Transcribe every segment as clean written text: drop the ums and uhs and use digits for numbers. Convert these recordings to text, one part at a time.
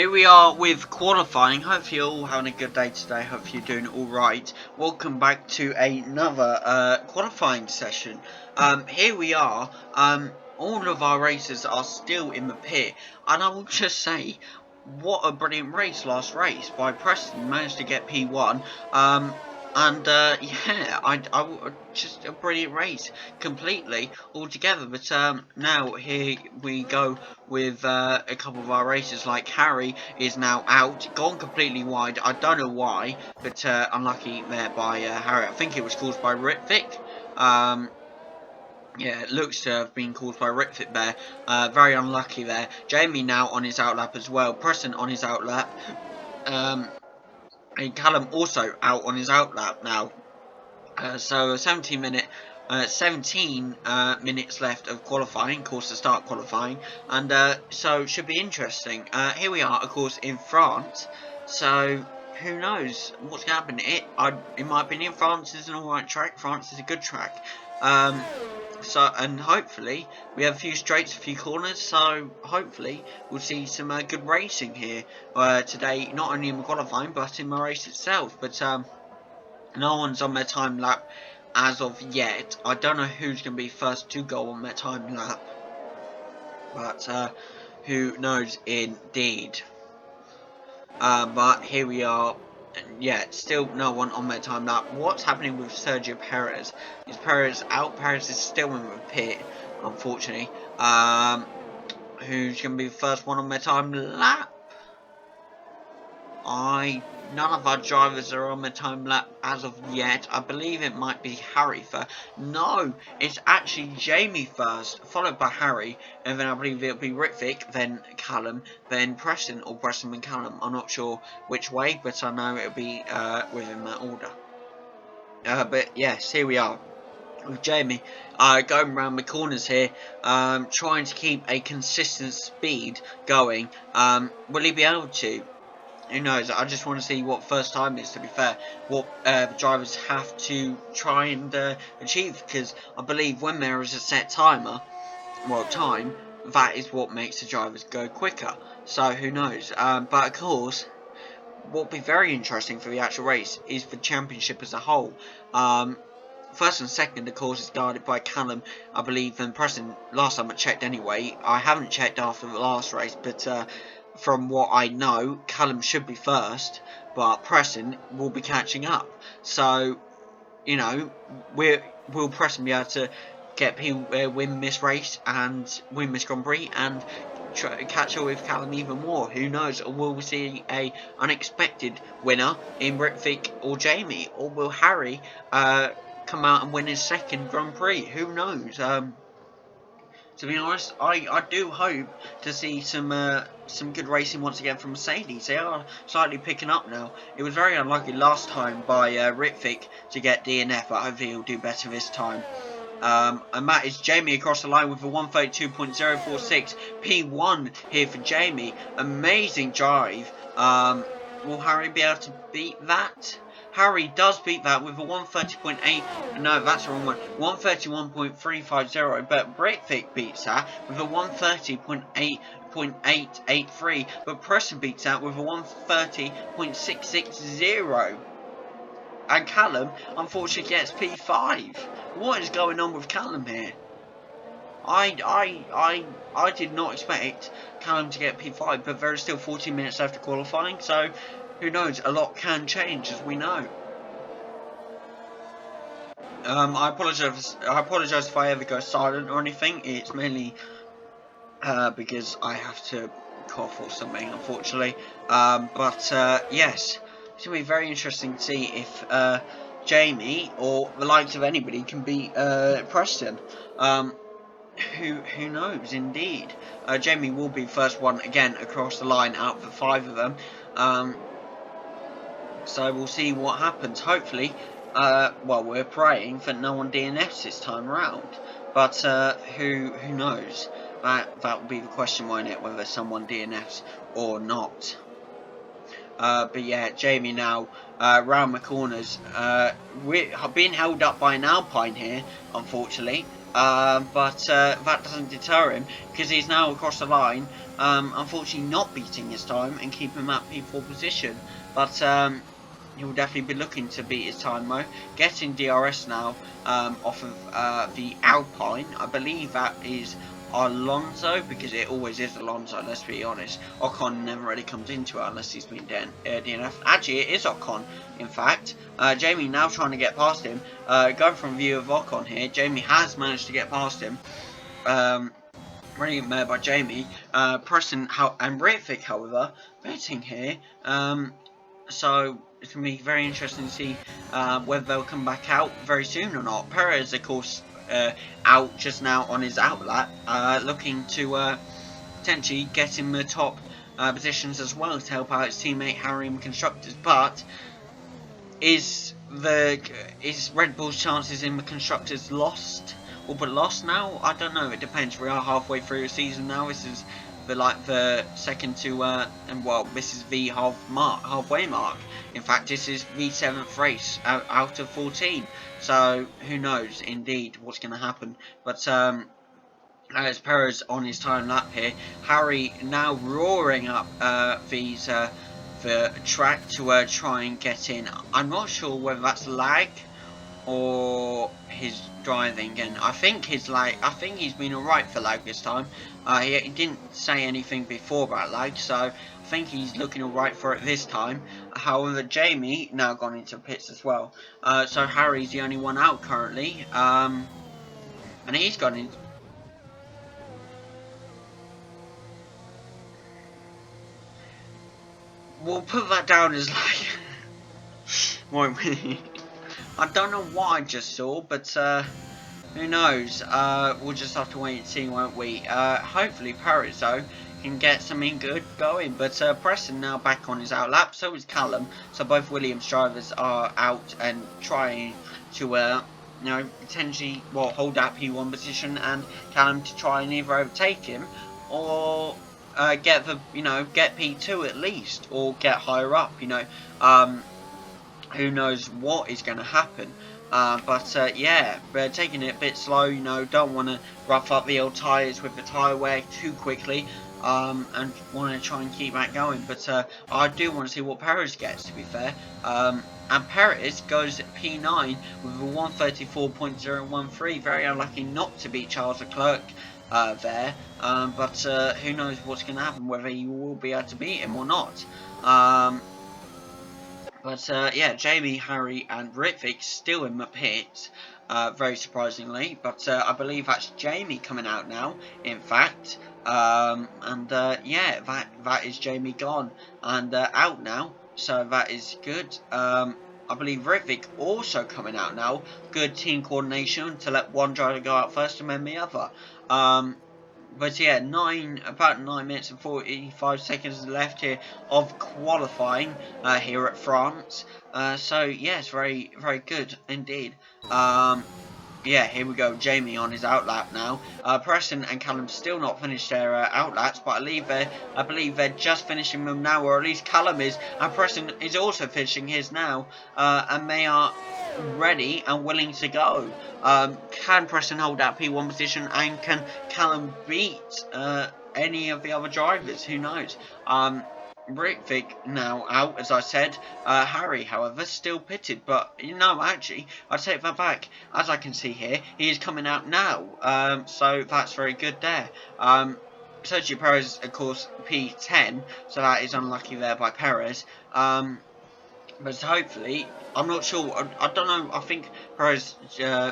Here we are with qualifying. Hopefully you're all having a good day today. Hopefully you're doing alright. Welcome back to another qualifying session. Here we are. All of our racers are still in the pit. And I will just say, what a brilliant race last race by Preston. Managed to get P1. Yeah, just a brilliant race completely altogether. But now here we go with a couple of our racers. Like Harry is now out, gone completely wide. I don't know why, but unlucky there by Harry. I think it was caused by Vick. Yeah, it looks to have been caused by Vick there. Very unlucky there. Jamie now on his outlap as well. Preston on his outlap. And Callum also out on his outlap now. So 17 minutes left of qualifying, of course, to start qualifying, and so should be interesting. Here we are, of course, in France. So who knows what's going to happen? In my opinion, France is an alright track. France is a good track. And hopefully we have a few straights, a few corners, so hopefully we'll see some good racing here today, not only in the qualifying but in the race itself. But no one's on their time lap as of yet. I don't know who's going to be first to go on their time lap, but who knows indeed. But here we are. Yeah, still no one on their time lap. What's happening with Sergio Perez? Is Perez out? Perez is still in the pit, unfortunately. Who's going to be the first one on their time lap? None of our drivers are on their time lap as of yet. I believe it might be Harry first. No, it's actually Jamie first, followed by Harry, and then I believe it'll be Vick, then Callum, then Preston, or Preston and Callum. I'm not sure which way, but I know it'll be within that order. But yes, here we are with Jamie going around the corners here, trying to keep a consistent speed going. Will he be able to? Who knows? I just want to see what first time is, to be fair. What the drivers have to try and achieve. Because I believe when there is a set timer, time, that is what makes the drivers go quicker. So who knows? But of course, what will be very interesting for the actual race is the championship as a whole. First and second, of course, is guarded by Callum, I believe, and Preston. Last time I checked anyway. I haven't checked after the last race, but from what I know, Callum should be first, but Preston will be catching up. So, you know, will Preston be able to win this race and win this Grand Prix and catch up with Callum even more? Who knows? Or will we see a unexpected winner in Vick or Jamie? Or will Harry come out and win his second Grand Prix? Who knows? To be honest, I do hope to see some good racing once again from Mercedes. They are slightly picking up now. It was very unlucky last time by Vick to get DNF, but hopefully he'll do better this time. And that is Jamie across the line with a 132.046 P1 here for Jamie. Amazing drive. Will Harry be able to beat that? Harry does beat that with a 130.8. No, that's the wrong one. 131.350. But Vick beats that with a 130.883. But Preston beats that with a 130.660. And Callum, unfortunately, gets P5. What is going on with Callum here? I did not expect Callum to get P5, but there is still 14 minutes left of qualifying, so who knows? A lot can change, as we know. I apologise if I ever go silent or anything. It's mainly because I have to cough or something, unfortunately. Yes, it's going to be very interesting to see if Jamie or the likes of anybody can beat Preston. Who knows, indeed. Jamie will be first one again across the line out of the 5 of them. So we'll see what happens. Hopefully, well, we're praying for no one DNFs this time around. But who knows? That will be the question, won't it? Whether someone DNFs or not. But yeah, Jamie now round the corners. We're being held up by an Alpine here, unfortunately. but that doesn't deter him, because he's now across the line, unfortunately not beating his time and keeping him at P4 position. But he will definitely be looking to beat his time though. Getting DRS now off of the Alpine. I believe that is Alonso, because it always is Alonso, let's be honest. Ocon never really comes into it unless he's been DNF. Actually, it is Ocon, in fact. Jamie now trying to get past him. Going from view of Ocon here, Jamie has managed to get past him. Brilliant mare by Jamie. Preston and Vick, however, betting here. So it's going to be very interesting to see whether they'll come back out very soon or not. Perez, of course, out just now on his outlap, looking to potentially get in the top positions as well to help out his teammate Harry in constructors. But is Red Bull's chances in the constructors lost? All but lost now? I don't know. It depends. We are halfway through the season now. This is the second to and well, this is the halfway mark. In fact, this is the 7th race out of 14. So who knows indeed what's going to happen. But as Perez on his time lap here, Harry now roaring up the track to try and get in. I'm not sure whether that's lag or his driving, and I think he's been alright for lag this time. He didn't say anything before about lag, so I think he's looking alright for it this time. However, Jamie now gone into pits as well, so Harry's the only one out currently, and he's gone in. We'll put that down as like won't we? I don't know what I just saw, but who knows? We'll just have to wait and see, won't we? Hopefully Paris though can get something good going. But Preston now back on his outlap, so is Callum. So both Williams drivers are out and trying to you know, potentially hold that P1 position, and Callum to try and either overtake him or get P2 at least, or get higher up. You know, who knows what is going to happen. But yeah, we're taking it a bit slow, you know, don't want to rough up the old tyres with the tyre wear too quickly, and want to try and keep that going. But I do want to see what Perez gets, to be fair. And Perez goes P9 with a 134.013, very unlucky not to beat Charles Leclerc there, but who knows what's going to happen, whether you will be able to beat him or not. But yeah, Jamie, Harry and Vick still in the pits, very surprisingly. But I believe that's Jamie coming out now, in fact. And yeah, that is Jamie gone and out now, so that is good. I believe Vick also coming out now. Good team coordination to let one driver go out first and then the other. But yeah, about 9 minutes and 45 seconds left here of qualifying here at France. So yes, very very good indeed. Yeah, here we go. Jamie on his outlap now. Preston and Callum still not finished their outlaps, but I believe they're just finishing them now, or at least Callum is, and Preston is also finishing his now, and they are ready and willing to go. Can Preston hold that P1 position, and can Callum beat any of the other drivers? Who knows? Vick now out, as I said. Harry, however, still pitted, but you know, actually, I take that back. As I can see here, he is coming out now, so that's very good there. Sergio Perez, of course, P10, so that is unlucky there by Perez. But hopefully, I'm not sure, I don't know, I think Perez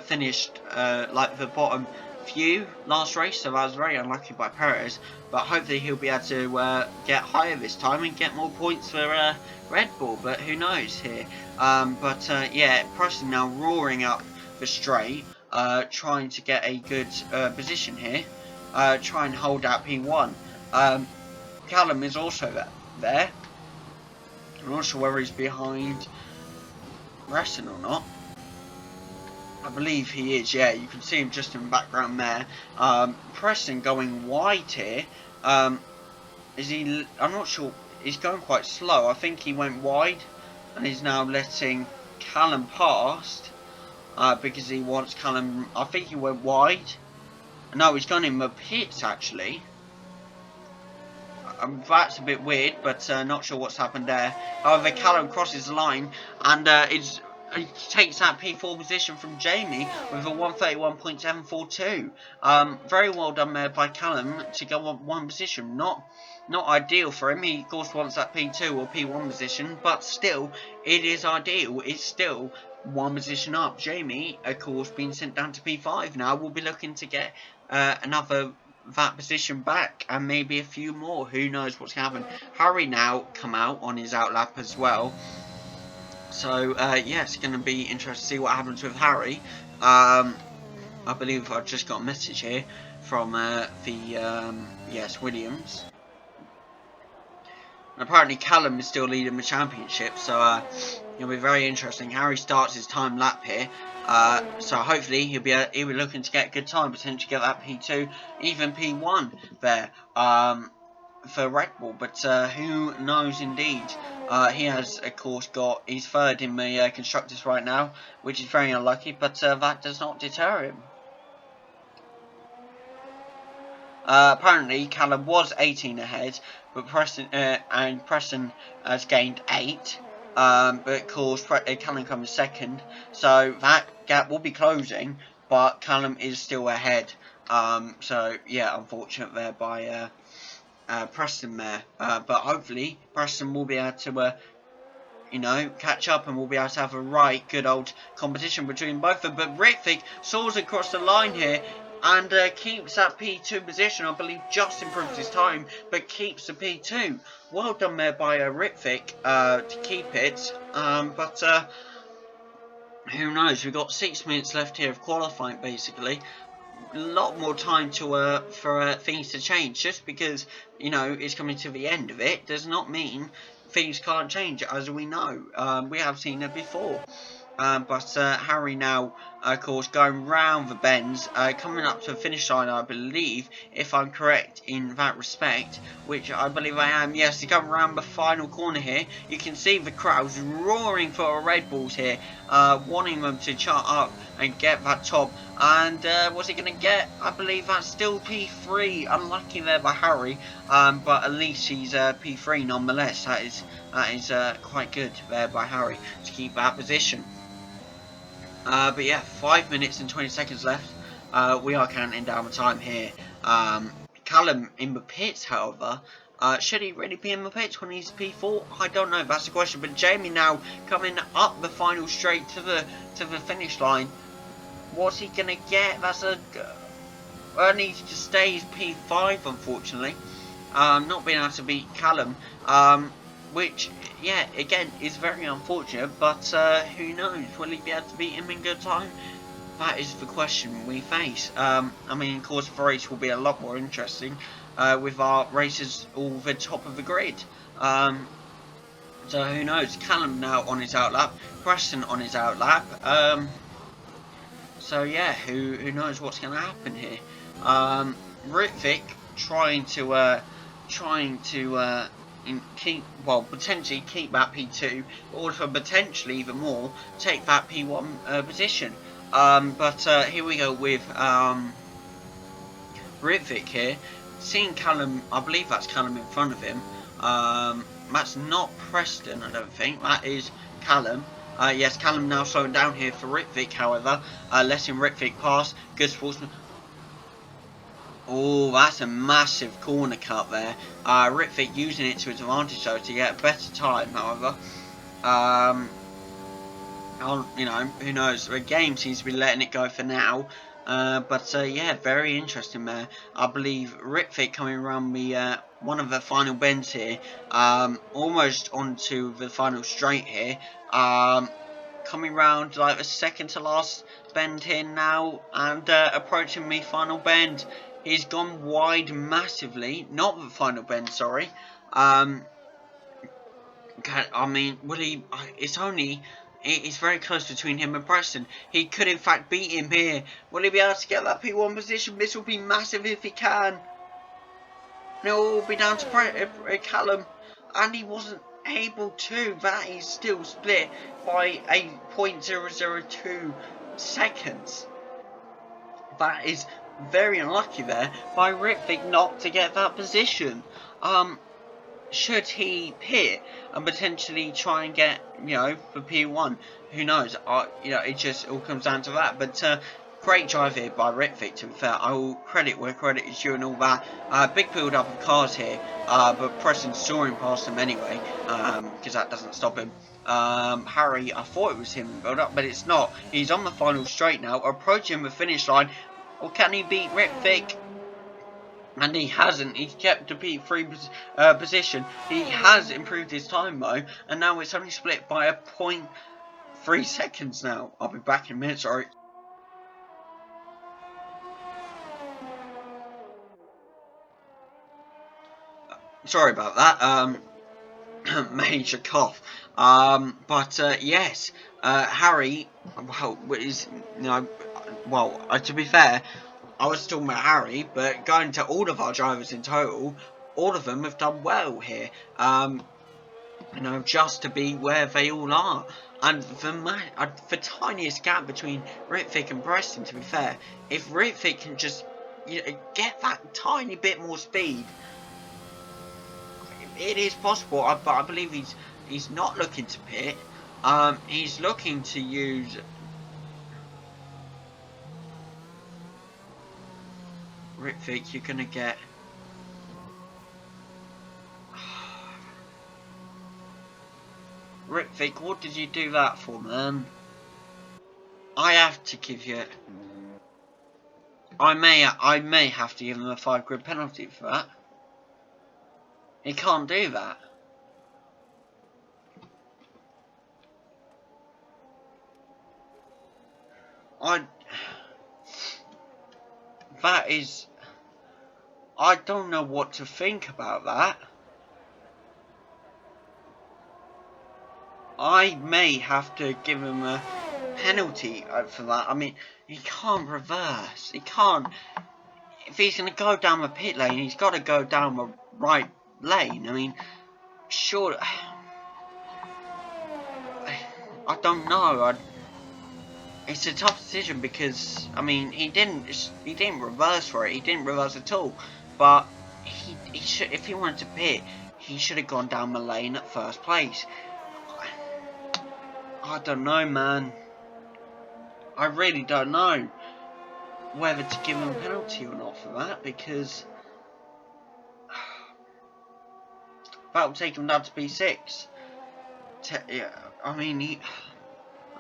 finished like the bottom few last race, so that was very unlucky by Perez, but hopefully he'll be able to get higher this time and get more points for Red Bull, but who knows here. But yeah, Preston now roaring up the straight, trying to get a good position here, try and hold out P1. Callum is also there. I'm not sure whether he's behind Preston or not. I believe he is, yeah, you can see him just in the background there. Preston going wide here. Is he? I'm not sure. He's going quite slow. I think he went wide and he's now letting Callum past. because he wants Callum. I think he went wide. No, he's gone in the pits actually. That's a bit weird, but not sure what's happened there. However, Callum crosses the line and he takes that P4 position from Jamie with a 131.742. Very well done there by Callum to go on one position. Not ideal for him. He of course wants that P2 or P1 position, but still, it is ideal. It's still one position up. Jamie, of course, being sent down to P5 now, will be looking to get another that position back and maybe a few more. Who knows what's going to happen. Harry now come out on his outlap as well. So yeah, it's going to be interesting to see what happens with Harry. I believe I've just got a message here from yes, Williams. And apparently Callum is still leading the championship, so it'll be very interesting. Harry starts his time lap here. So hopefully he'll be looking to get good time, potentially get that P2, even P1 there for Red Bull. But who knows indeed. He has of course got he's third in the constructors right now, which is very unlucky. But that does not deter him. Apparently Callum was 18 ahead, but Preston has gained 8. But of course Callum comes second, so that gap will be closing, but Callum is still ahead. So yeah, unfortunate there by Preston there. But hopefully Preston will be able to you know, catch up, and we'll be able to have a right good old competition between both of them. But Vick soars across the line here and keeps that P2 position. I believe just improves his time, but keeps the P2. Well done there by Vick to keep it. But who knows? We've got 6 minutes left here of qualifying, basically. A lot more time to for things to change. Just because, you know, it's coming to the end of it does not mean things can't change, as we know. We have seen it before. But Harry now, of course, going round the bends, coming up to the finish line, I believe, if I'm correct in that respect, which I believe I am. Yes, he's coming round the final corner here. You can see the crowds roaring for Red Bulls here, wanting them to chart up and get that top. And what's he going to get? I believe that's still P3. Unlucky there by Harry, but at least he's P3 nonetheless. That is quite good there by Harry to keep that position. But yeah, 5 minutes and 20 seconds left. We are counting down the time here. Callum in the pits, however. Should he really be in the pits when he's P4? I don't know. That's the question. But Jamie now coming up the final straight to the finish line. What's he gonna get? That's only to stay as P5, unfortunately. Not being able to beat Callum. Which, yeah, again, is very unfortunate, but who knows? Will he be able to beat him in good time? That is the question we face. I mean, of course, the race will be a lot more interesting with our races all the top of the grid. So who knows? Callum now on his outlap, Preston on his outlap. So yeah, who knows what's going to happen here? Vick trying to potentially keep that P2, but also potentially even more take that P1 position. But here we go with Vick here, seeing Callum. I believe that's Callum in front of him. That's not Preston, I don't think. That is Callum. Yes, Callum now slowing down here for Vick, however, letting Vick pass. Good sportsman. Oh, that's a massive corner cut there. Vick using it to his advantage though to get a better time, however. You know, who knows? The game seems to be letting it go for now. But yeah, very interesting there. I believe Vick coming around the one of the final bends here, almost onto the final straight here. Coming round like the second to last bend here now, and approaching the final bend. He's gone wide massively. Not the final bend, sorry. I mean, will he? It's very close between him and Preston. He could in fact beat him here. Will he be able to get that P1 position? This will be massive if he can. It will be down to Callum, and he wasn't able to. That is still split by a .002 seconds. That is very unlucky there by Vick not to get that position. Should he pit and potentially try and get, for P1? Who knows? It just all comes down to that. But great drive here by Vick, to be fair. I will credit where credit is due and all that. Big build up of cars here, but Preston soaring past him anyway, because that doesn't stop him. Harry, I thought it was him in build up, but it's not. He's on the final straight now, approaching the finish line. Or can he beat Vick? And he hasn't. He's kept the P3 position. He has improved his time though, and now it's only split by a 0.3 seconds now. I'll be back in a minute, sorry. Sorry about that. Major cough. Yes, Harry, to be fair, I was talking about Harry, but going to all of our drivers in total, all of them have done well here. Just to be where they all are. And the tiniest gap between Vick and Preston, to be fair, if Vick can just get that tiny bit more speed, it is possible. But I believe he's not looking to pit. He's looking to use. Vick, you're gonna get. Vick, what did you do that for, man? I have to give you. I may have to give him a 5 grid penalty for that. He can't do that. I don't know what to think about that. I may have to give him a penalty for that. I mean, he can't reverse. He can't. If he's going to go down the pit lane, he's got to go down the right lane. I mean, sure. I don't know. It's a tough decision because I mean he didn't reverse for it. He didn't reverse at all. But he should, if he wanted to pit, he should have gone down the lane at first place. I don't know, man. I really don't know whether to give him a penalty or not for that, because that will take him down to P6. Yeah, I mean,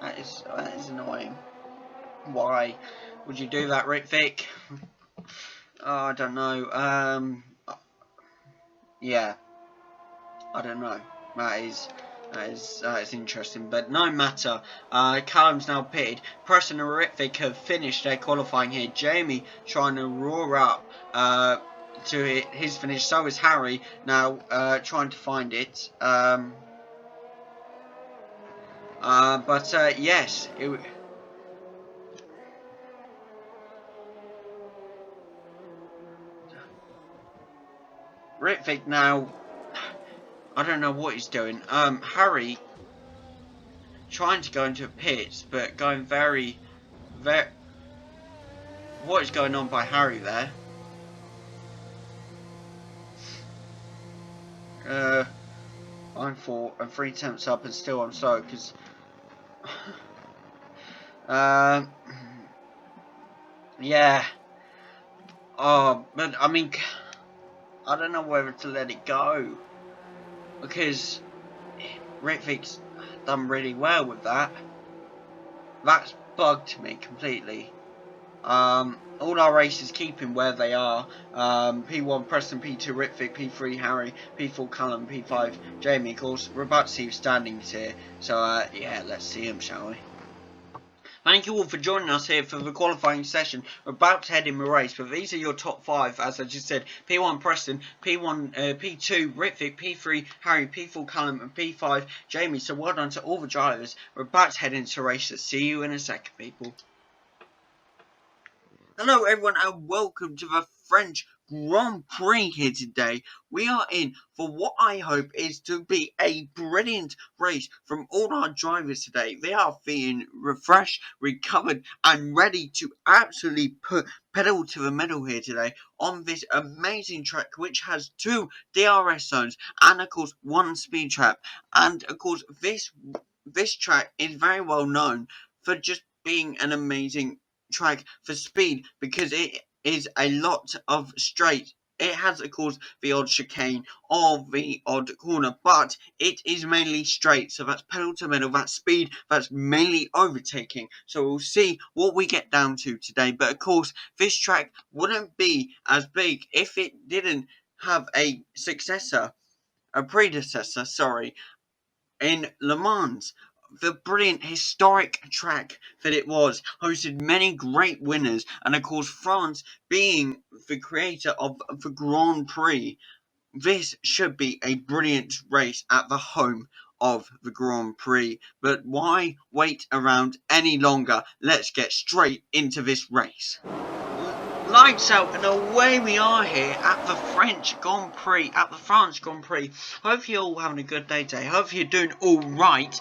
that is annoying. Why would you do that, Vick? Oh, I don't know. Yeah, I don't know. That is interesting, but no matter. Callum's now pitted. Preston and Vick have finished their qualifying here. Jamie trying to roar up to his finish. So is Harry now trying to find it. Yes. Vick now, I don't know what he's doing. Harry trying to go into pits, but going very. What is going on by Harry there? I'm 4 and 3 attempts up, and still I'm slow because. Yeah. Oh, but I mean, I don't know whether to let it go, because Vick's done really well with that. That's bugged me completely. All our races keeping where they are. P1 Preston, P2 Vick, P3 Harry, P4 Callum, P5 Jamie. Of course, we're about to see standings here. So yeah, let's see them, shall we? Thank you all for joining us here for the qualifying session. We're about to head in the race, but these are your top 5, as I just said. P1 Preston, P2 Vick, P3 Harry, P4 Callum, and P5 Jamie. So well done to all the drivers. We're about to head into races. See you in a second, people. Hello everyone, and welcome to the French Grand Prix here today. We are in for what I hope is to be a brilliant race from all our drivers today. They are feeling refreshed, recovered, and ready to absolutely put pedal to the metal here today on this amazing track, which has 2 DRS zones and of course 1 speed trap. And of course this track is very well known for just being an amazing track for speed, because it is a lot of straight. It has, of course, the odd chicane or the odd corner, but it is mainly straight. So that's pedal to metal, that's speed, that's mainly overtaking. So we'll see what we get down to today. But of course, this track wouldn't be as big if it didn't have a predecessor, in Le Mans. The brilliant historic track that it was hosted many great winners, and of course France being the creator of the Grand Prix, this should be a brilliant race at the home of the Grand Prix. But why wait around any longer? Let's get straight into this race. Lights out and away we are here at the French Grand Prix, at the France Grand Prix. Hope you're all having a good day today. Hope you're doing alright.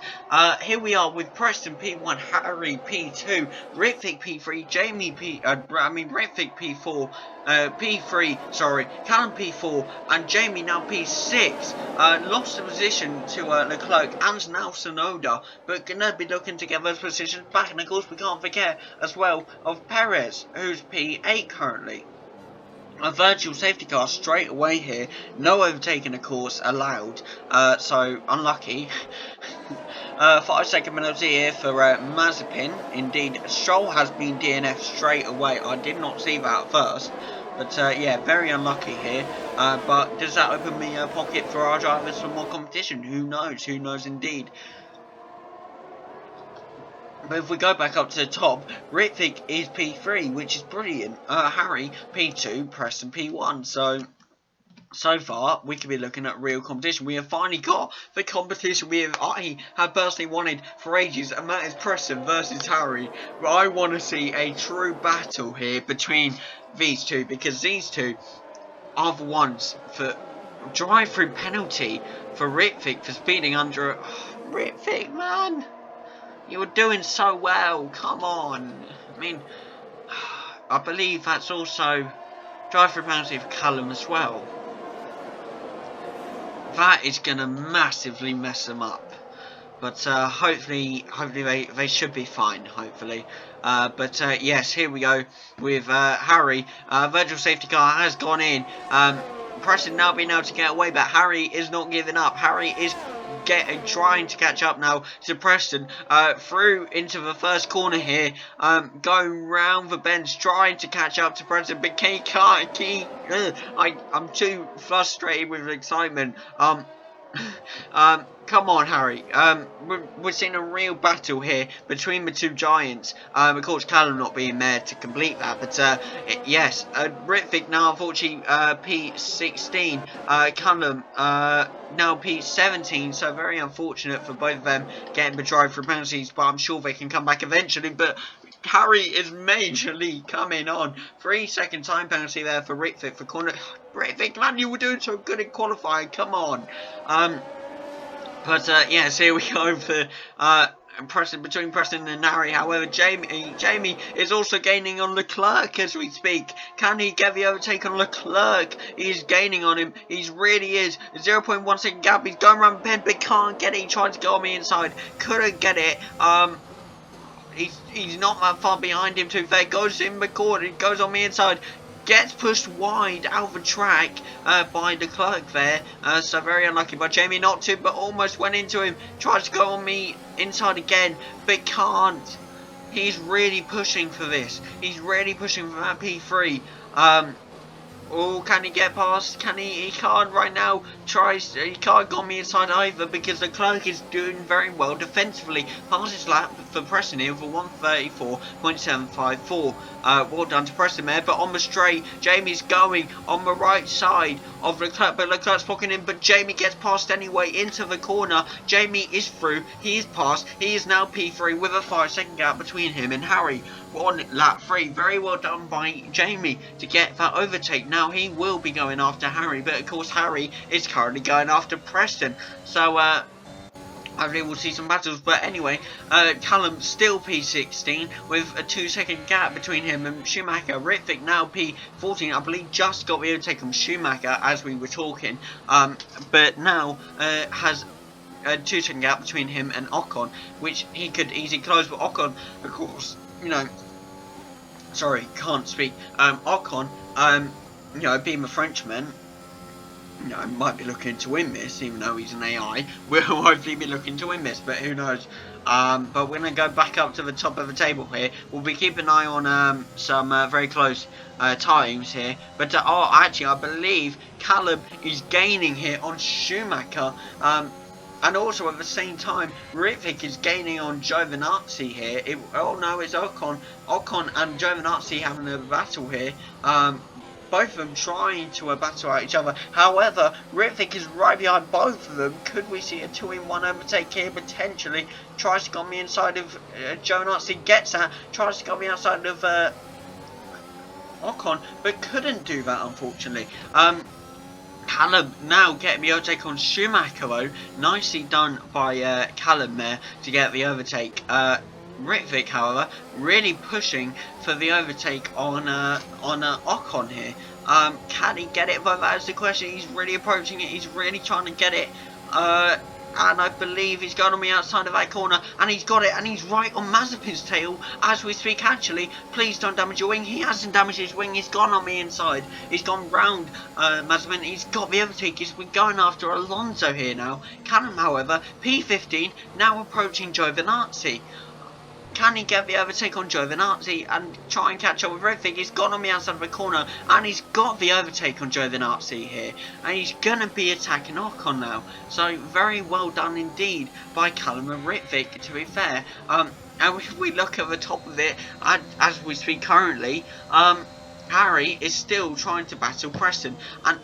Here we are with Preston P1, Harry P2, Vick P3, Jamie Vick P4, P3, sorry, Callum P4, and Jamie now P6. Lost the position to Leclerc and now Sonoda, but gonna be looking to get those positions back. And of course we can't forget as well of Perez, who's P8 currently. A virtual safety car straight away here. No overtaking, of course, allowed. So unlucky. 5-second penalty here for Mazepin. Indeed, Stroll has been DNF straight away. I did not see that at first. But yeah, very unlucky here. But does that open the pocket for our drivers for more competition? Who knows? Who knows indeed. But if we go back up to the top, Vick is P3, which is brilliant. Harry P2, Preston P1. So far, we could be looking at real competition. We have finally got the competition I have personally wanted for ages, and that is Preston versus Harry. But I want to see a true battle here between these two, because these two are the ones for drive-through penalty for Vick for speeding under. Vick, man! You were doing so well, come on. I mean, I believe that's also drive-through penalty for Callum as well. That is going to massively mess them up. But hopefully they should be fine, hopefully. But yes, here we go with Harry. Virtual safety car has gone in. Preston now being able to get away, but Harry is not giving up. Harry is trying to catch up now to Preston, through into the first corner here, going round the bends, trying to catch up to Preston, but he can't. I'm too frustrated with excitement. Come on, Harry. We're seeing a real battle here between the two giants. Of course, Callum not being there to complete that, but yes, Vick now unfortunately P16, Callum now P17. So very unfortunate for both of them getting the drive-through penalties, but I'm sure they can come back eventually. But Harry is majorly coming on. 3-second time penalty there for Vick for corner. Vick, man, you were doing so good in qualifying. Come on. But yes, here we go for between Preston and Harry. However, Jamie is also gaining on Leclerc as we speak. Can he get the overtake on Leclerc? He's gaining on him. He really is. 0.1 second gap. He's going around the bend, but can't get it. He tried to go on the inside. Couldn't get it. He's not that far behind him. There goes in McCord. He goes on the inside. Gets pushed wide out of the track by Leclerc there. So very unlucky by Jamie not to, but almost went into him. Tries to go on the inside again, but can't. He's really pushing for this. He's really pushing for that P3. Oh, can he get past? Can he? He can't right now. He can't go on the inside either, because Leclerc is doing very well defensively. Passes lap for Preston here for 134.754. Well done to Preston there, but on the straight, Jamie's going on the right side of Leclerc, but Leclerc's blocking him, but Jamie gets past anyway into the corner. Jamie is through. He is past. He is now P3 with a 5-second gap between him and Harry. On lap 3, very well done by Jamie to get that overtake. Now, he will be going after Harry, but of course Harry is currently going after Preston. So, hopefully we'll see some battles, but anyway, Callum still P16 with a 2-second gap between him and Schumacher. Ritvick now P14, I believe just got the overtake on Schumacher as we were talking, but now has a 2-second gap between him and Ocon, which he could easily close, but Ocon, of course, you know, sorry, can't speak, Ocon, you know, being a Frenchman, you know, might be looking to win this, even though he's an AI. We'll hopefully be looking to win this, but who knows. But we're going to go back up to the top of the table here. We'll be keeping an eye on some very close times here. But, oh, actually, I believe Callum is gaining here on Schumacher. And also, at the same time, Ritvick is gaining on Giovinazzi here. Oh, no, it's Ocon. Ocon and Giovinazzi having a battle here. Both of them trying to battle out each other. However, Ritvick is right behind both of them. Could we see a 2-in-1 overtake here? Potentially. Tries to go on the inside of Giovinazzi. Gets that. Tries to go on the outside of Ocon. But couldn't do that, unfortunately. Callum now getting the overtake on Schumacher, though. Nicely done by Callum there to get the overtake. Ritvick, however, really pushing for the overtake on Ocon here. Can he get it? But that's the question. He's really approaching it. He's really trying to get it. And I believe he's going on the outside of that corner, and he's got it, and he's right on Mazepin's tail as we speak. Actually, please don't damage your wing. He hasn't damaged his wing. He's gone on the inside. He's gone round Mazepin. He's got the overtake. We're going after Alonso here now. Callum, however, P15, now approaching Giovinazzi. Can he get the overtake on Giovinazzi and try and catch up with Ritvick? He's gone on the outside of the corner, and he's got the overtake on Giovinazzi here. And he's going to be attacking Ocon now. So, very well done indeed by Callum and Ritvick, to be fair. And if we look at the top of it, as we speak currently, Harry is still trying to battle Preston. And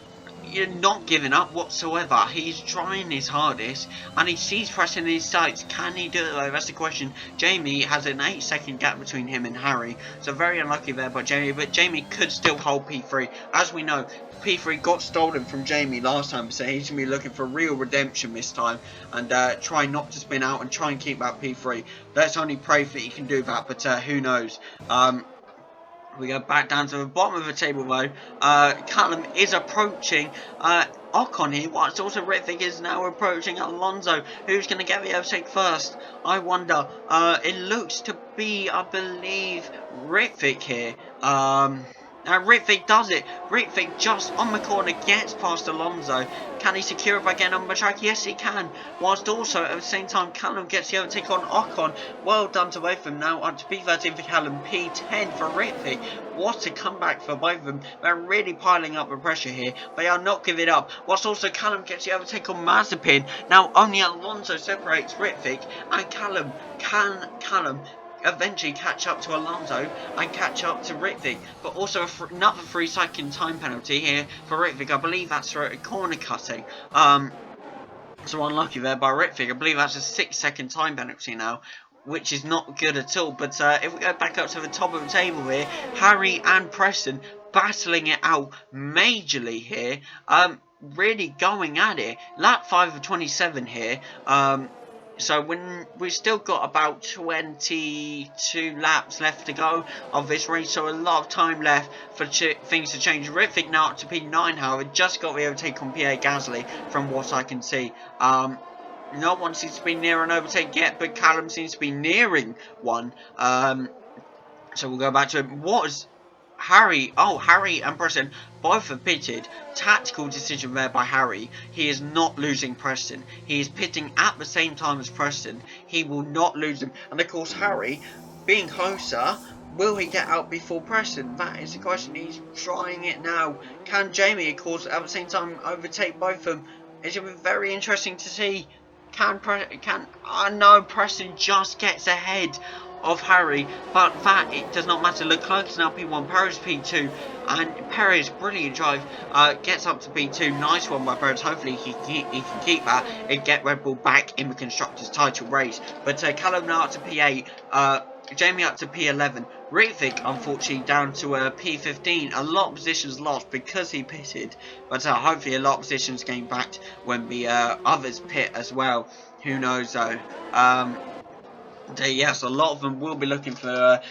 you're not giving up whatsoever. He's trying his hardest, and he sees Preston in his sights. Can he do it though? That's the question. Jamie has an 8-second gap between him and Harry, so very unlucky there by Jamie, but Jamie could still hold P3. As we know, P3 got stolen from Jamie last time, so he's going to be looking for real redemption this time, and try not to spin out and try and keep that P3. Let's only pray that he can do that, but who knows. We go back down to the bottom of the table though. Callum is approaching Ocon here, whilst also Ritvick is now approaching Alonso. Who's going to get the overtake first? I wonder. It looks to be, I believe, Ritvick here. Ritvick does it. Ritvick just on the corner gets past Alonso. Can he secure it by getting on the track? Yes, he can. Whilst also at the same time, Callum gets the overtake on Ocon. Well done to both of them. Now on to P13 for Callum, P10 for Ritvick. What a comeback for both of them. They're really piling up the pressure here. They are not giving up. Whilst also Callum gets the overtake on Mazepin. Now only Alonso separates Ritvick and Callum. Can Callum eventually catch up to Alonso and catch up to Ritvick? But also another 3-second time penalty here for Ritvick. I believe that's for a corner cutting. So unlucky there by Ritvick. I believe that's a 6-second time penalty now, which is not good at all. But if we go back up to the top of the table here, Harry and Preston battling it out majorly here. Really going at it. Lap 5 of 27 here. So when we've still got about 22 laps left to go of this race, so a lot of time left for things to change. Ritvick now up to P9, however, just got the overtake on Pierre Gasly from what I can see. No one seems to be near an overtake yet, but Callum seems to be nearing one. So we'll go back to it. What is Harry? Oh, Harry and Preston both have pitted. Tactical decision there by Harry. He is not losing Preston. He is pitting at the same time as Preston. He will not lose him. And of course, Harry, being closer, will he get out before Preston? That is the question. He's trying it now. Can Jamie, of course, at the same time overtake both of them? It's very interesting to see. I know Preston just gets ahead of Harry, but that it does not matter. Leclerc is now P1, Perez P2, and Perez, brilliant drive, gets up to P2. Nice one by Perez. Hopefully he can keep that and get Red Bull back in the Constructors' title race. But Callum now up to P8. Jamie up to P11. Vick, unfortunately, down to P15. A lot of positions lost because he pitted, but hopefully a lot of positions gained back when the others pit as well. Who knows though? Yes, a lot of them will be looking for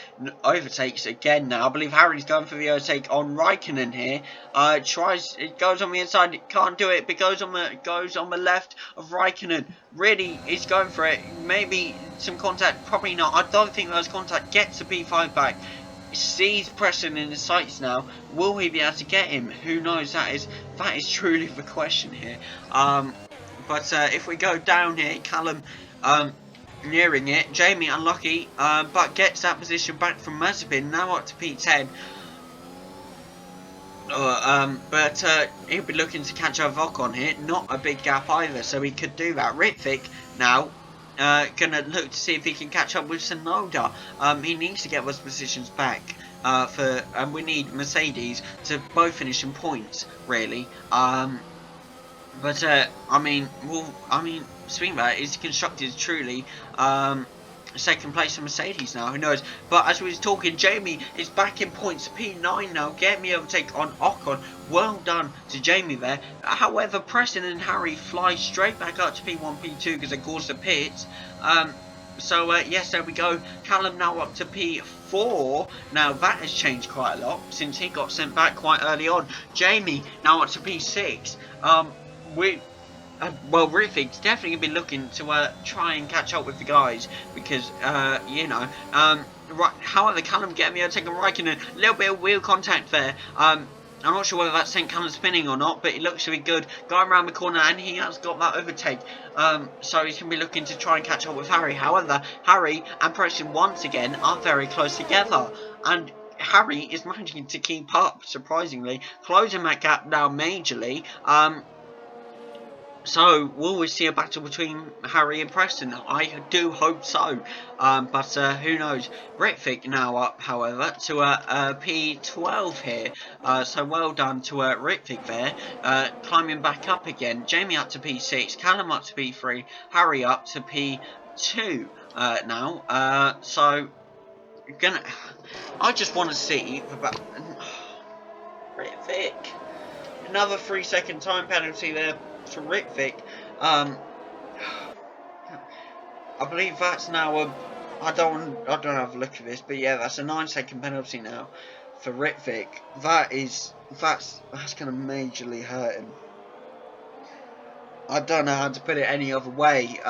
overtakes again now. I believe Harry's going for the overtake on Raikkonen here. It goes on the inside, can't do it, but goes on the left of Raikkonen. Really, he's going for it. Maybe some contact, probably not. I don't think there's contact. Gets the P5 back. Sees Preston in his sights now. Will he be able to get him? Who knows? That is truly the question here. But if we go down here, Callum, nearing it. Jamie unlucky, but gets that position back from Mazepin. Now up to P10. But he'll be looking to catch a Vick on here. Not a big gap either, so he could do that. Vick now gonna look to see if he can catch up with Tsunoda. He needs to get those positions back. And we need Mercedes to both finish in points, really. But speaking about it, is constructed truly second place for Mercedes now, who knows. But as we was talking, Jamie is back in points, P9 now, getting the overtake on Ocon. Well done to Jamie there. However, Preston and Harry fly straight back up to P1, P2 because of course the pits. Yes, there we go. Callum now up to P4. Now that has changed quite a lot since he got sent back quite early on. Jamie now up to P6. Vick's definitely going to be looking to try and catch up with the guys because, right. However, Callum getting the overtake on Raikkonen, a little bit of wheel contact there. I'm not sure whether that's sent Callum spinning or not, but it looks to be good. Going around the corner, and he has got that overtake. So he's going to be looking to try and catch up with Harry. However, Harry and Preston once again are very close together, and Harry is managing to keep up, surprisingly, closing that gap now majorly. So, will we see a battle between Harry and Preston? I do hope so. But who knows? Vick now up, however, to P12 here. So well done to Vick there. Climbing back up again. Jamie up to P6. Callum up to P3. Harry up to P2 now. I just want to see about Vick. Another 3-second time penalty there for Vick. I believe that's now I don't have a look at this, but yeah, that's a 9-second penalty now for Vick. That's gonna majorly hurt him. I don't know how to put it any other way.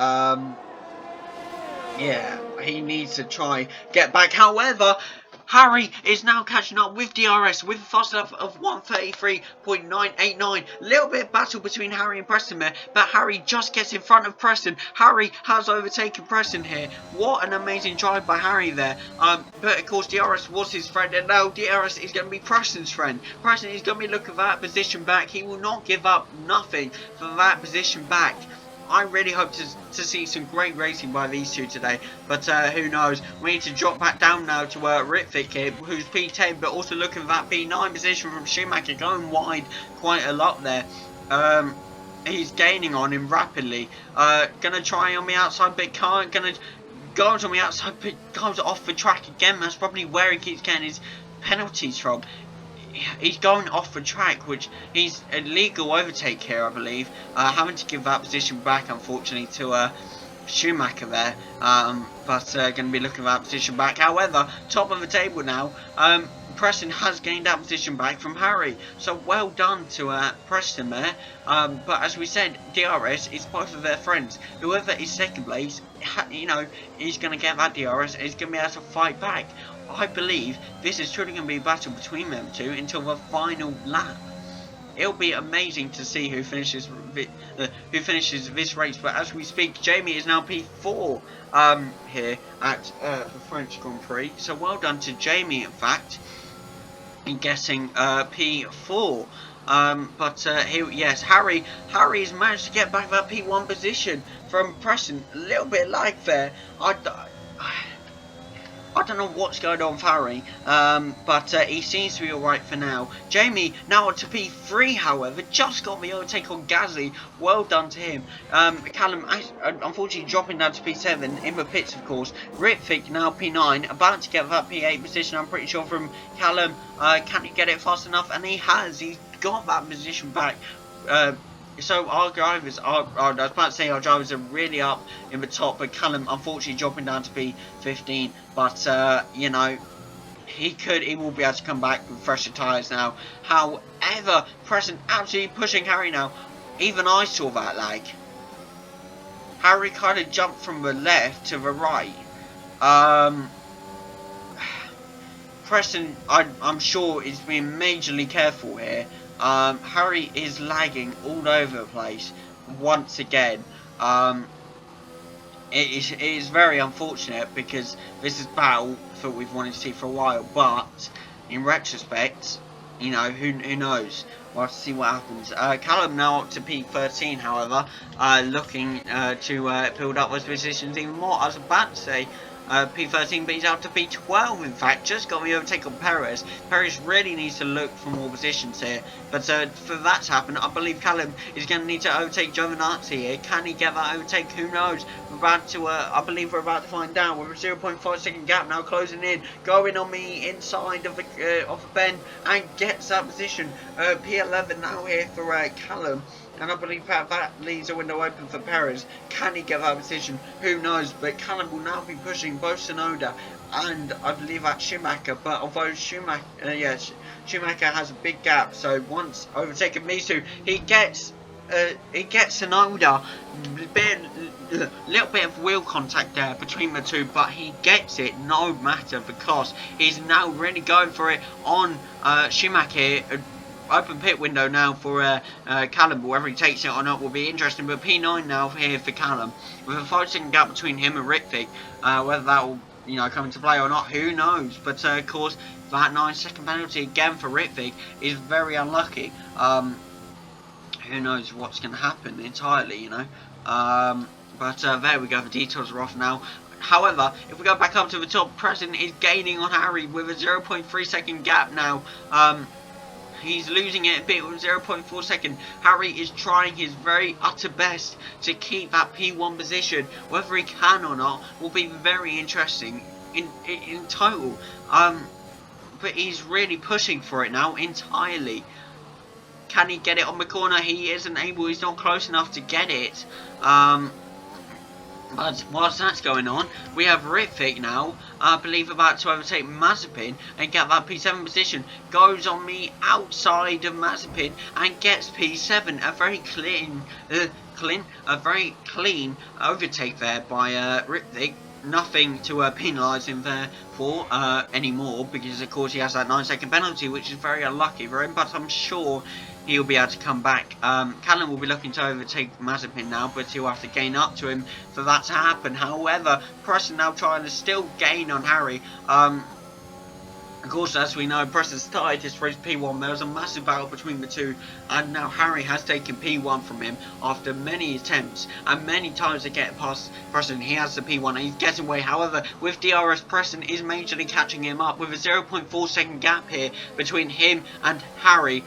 Yeah, he needs to try get back. However, Harry is now catching up with DRS with a fast enough of 133.989. Little bit of battle between Harry and Preston there, but Harry just gets in front of Preston. Harry has overtaken Preston here. What an amazing drive by Harry there. But of course DRS was his friend, and now DRS is going to be Preston's friend. Preston is going to be looking for that position back. He will not give up nothing for that position back. I really hope to see some great racing by these two today, but who knows. We need to drop back down now to Vick here, who's P10, but also looking for that P9 position from Schumacher, going wide quite a lot there. He's gaining on him rapidly. Gonna try on the outside, but can't. Gonna go on the outside, but goes off the track again. That's probably where he keeps getting his penalties from. He's going off the track, which he's a legal overtake here, I believe. Having to give that position back, unfortunately, to Schumacher there. But going to be looking at that position back. However, top of the table now. Preston has gained that position back from Harry. So well done to Preston there. But as we said, DRS is both of their friends. Whoever is second place, he's going to get that DRS and he's going to be able to fight back. I believe this is truly going to be a battle between them two until the final lap. It'll be amazing to see who finishes this race. But as we speak, Jamie is now P4 here at the French Grand Prix. So well done to Jamie, in fact, in getting P4. Yes, Harry has managed to get back that P1 position from Preston. A little bit like there. I don't know what's going on with Harry, but he seems to be alright for now. Jamie, now to P3, however, just got the overtake on Gasly. Well done to him. Callum, unfortunately, dropping down to P7, in the pits, of course. Vick now P9, about to get that P8 position, I'm pretty sure, from Callum. Can he get it fast enough? And he has. He's got that position back. So our drivers are, I was about to say our drivers are really up in the top, but Callum unfortunately dropping down to P15. But you know, he will be able to come back with fresher tyres now. However, Preston absolutely pushing Harry now. Even I saw that lag. Harry kind of jumped from the left to the right. Preston, I'm sure, is being majorly careful here. Harry is lagging all over the place once again. It is very unfortunate because this is battle that we've wanted to see for a while. But in retrospect, you know, who knows? We'll have to see what happens. Callum now up to P13, however, looking to build up those positions even more. I was about to say P13, but he's out to P12, in fact. Just got the overtake on Perez. Perez really needs to look for more positions here. But for that to happen, I believe Callum is going to need to overtake Giovinazzi here. Can he get that overtake? Who knows? We're about to, I believe we're about to find out. With a 0.5 second gap now closing in. Going on the inside of the bend and gets that position. P11 now here for Callum. And I believe that leaves a window open for Perez. Can he get that position? Who knows? But Callum will now be pushing both Tsunoda and I believe that Schumacher. But although Schumacher has a big gap, so once overtaken these two, he gets Tsunoda. A little bit of wheel contact there between the two, but he gets it no matter because he's now really going for it on Schumacher. Open pit window now for Callum, whether he takes it or not will be interesting. But P9 now here for Callum, with a 5-second gap between him and Vick. Whether that will, you know, come into play or not, who knows? But of course, that 9-second penalty again for Vick is very unlucky. Who knows what's going to happen entirely, you know? But there we go. The details are off now. However, if we go back up to the top, Preston is gaining on Harry with a 0.3 second gap now. He's losing it a bit with 0.4 second. Harry is trying his very utter best to keep that P1 position. Whether he can or not will be very interesting in total. But he's really pushing for it now entirely. Can he get it on the corner? He isn't able. He's not close enough to get it. But whilst that's going on, we have Vick now, I believe, about to overtake Mazepin and get that P7 position. Goes on the outside of Mazepin and gets P7. A very clean overtake there by Vick. Nothing to penalise him there for anymore, because of course he has that 9-second penalty, which is very unlucky for him. But I'm sure he'll be able to come back. Callum will be looking to overtake Mazepin now, but he'll have to gain up to him for that to happen. However, Preston now trying to still gain on Harry. Of course, as we know, Preston's tied his race P1. There was a massive battle between the two, and now Harry has taken P1 from him after many attempts and many times to get past Preston. He has the P1 and he's getting away. However, with DRS, Preston is majorly catching him up with a 0.4 second gap here between him and Harry.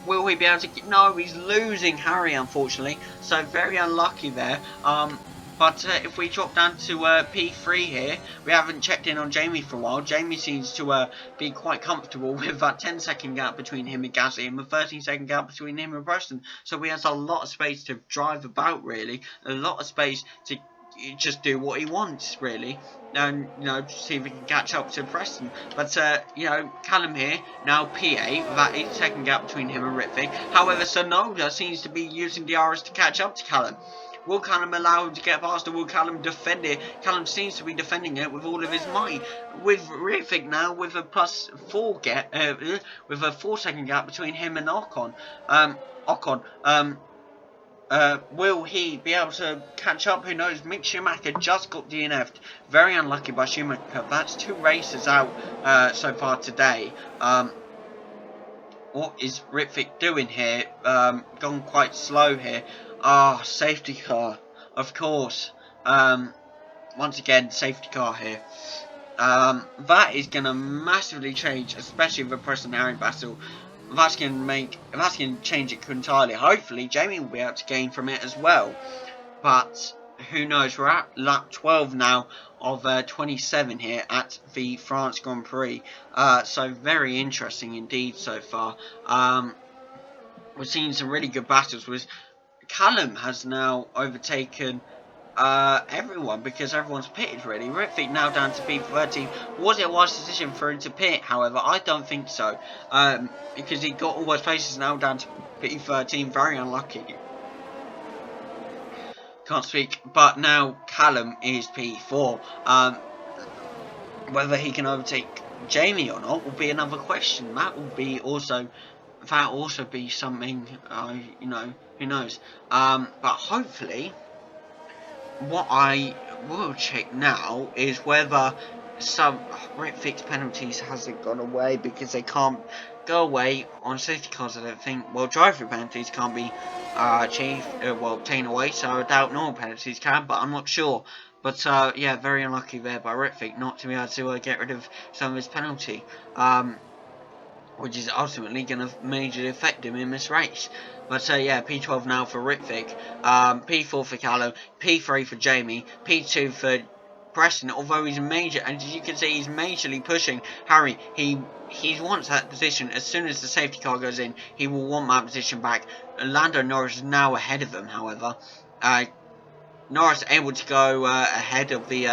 Will he be able to? No, he's losing Harry, unfortunately. So very unlucky there. But if we drop down to P3 here, we haven't checked in on Jamie for a while. Jamie seems to be quite comfortable with that 10-second gap between him and Gasly and the 13-second gap between him and Preston. So he has a lot of space to drive about, really. A lot of space to just do what he wants, really. And, you know, see if he can catch up to Preston. But, you know, Callum here, now P8, with that 8-second gap between him and Vick. However, Tsunoda seems to be using DRS to catch up to Callum. Will Callum allow him to get past, or will Callum defend it? Callum seems to be defending it with all of his might. With Vick now, with a +4 gap, with a 4-second gap between him and Ocon. Will he be able to catch up? Who knows? Mick Schumacher just got DNF'd. Very unlucky by Schumacher. That's 2 races out so far today. What is Vick doing here? Gone quite slow here. Ah, safety car, of course. Once again, safety car here. that is going to massively change, especially with the Preston Harry battle. That's going to change it entirely. Hopefully, Jamie will be able to gain from it as well. But who knows? We're at lap 12 now of 27 here at the France Grand Prix. So very interesting indeed so far. We're seeing some really good battles. Callum has now overtaken everyone because everyone's pitted really. Ritvick now down to P13. Was it a wise decision for him to pit? However, I don't think so. Because he got all those places now down to P13. Very unlucky. Can't speak. But now Callum is P4. Whether he can overtake Jamie or not will be another question. That will also be something. You know, who knows? But hopefully. What I will check now is whether some Ritvick's penalties hasn't gone away, because they can't go away on safety cars, I don't think. Well, driver penalties can't be taken away, so I doubt normal penalties can, but I'm not sure. But yeah, very unlucky there by Ritvick not to be able to get rid of some of his penalty, which is ultimately going to majorly affect him in this race. But yeah, P12 now for Ritvick, P4 for Callum, P3 for Jamie, P2 for Preston, although he's major, and as you can see, he's majorly pushing Harry. He wants that position. As soon as the safety car goes in, he will want that position back. Lando Norris is now ahead of them, however. Norris able to go ahead of the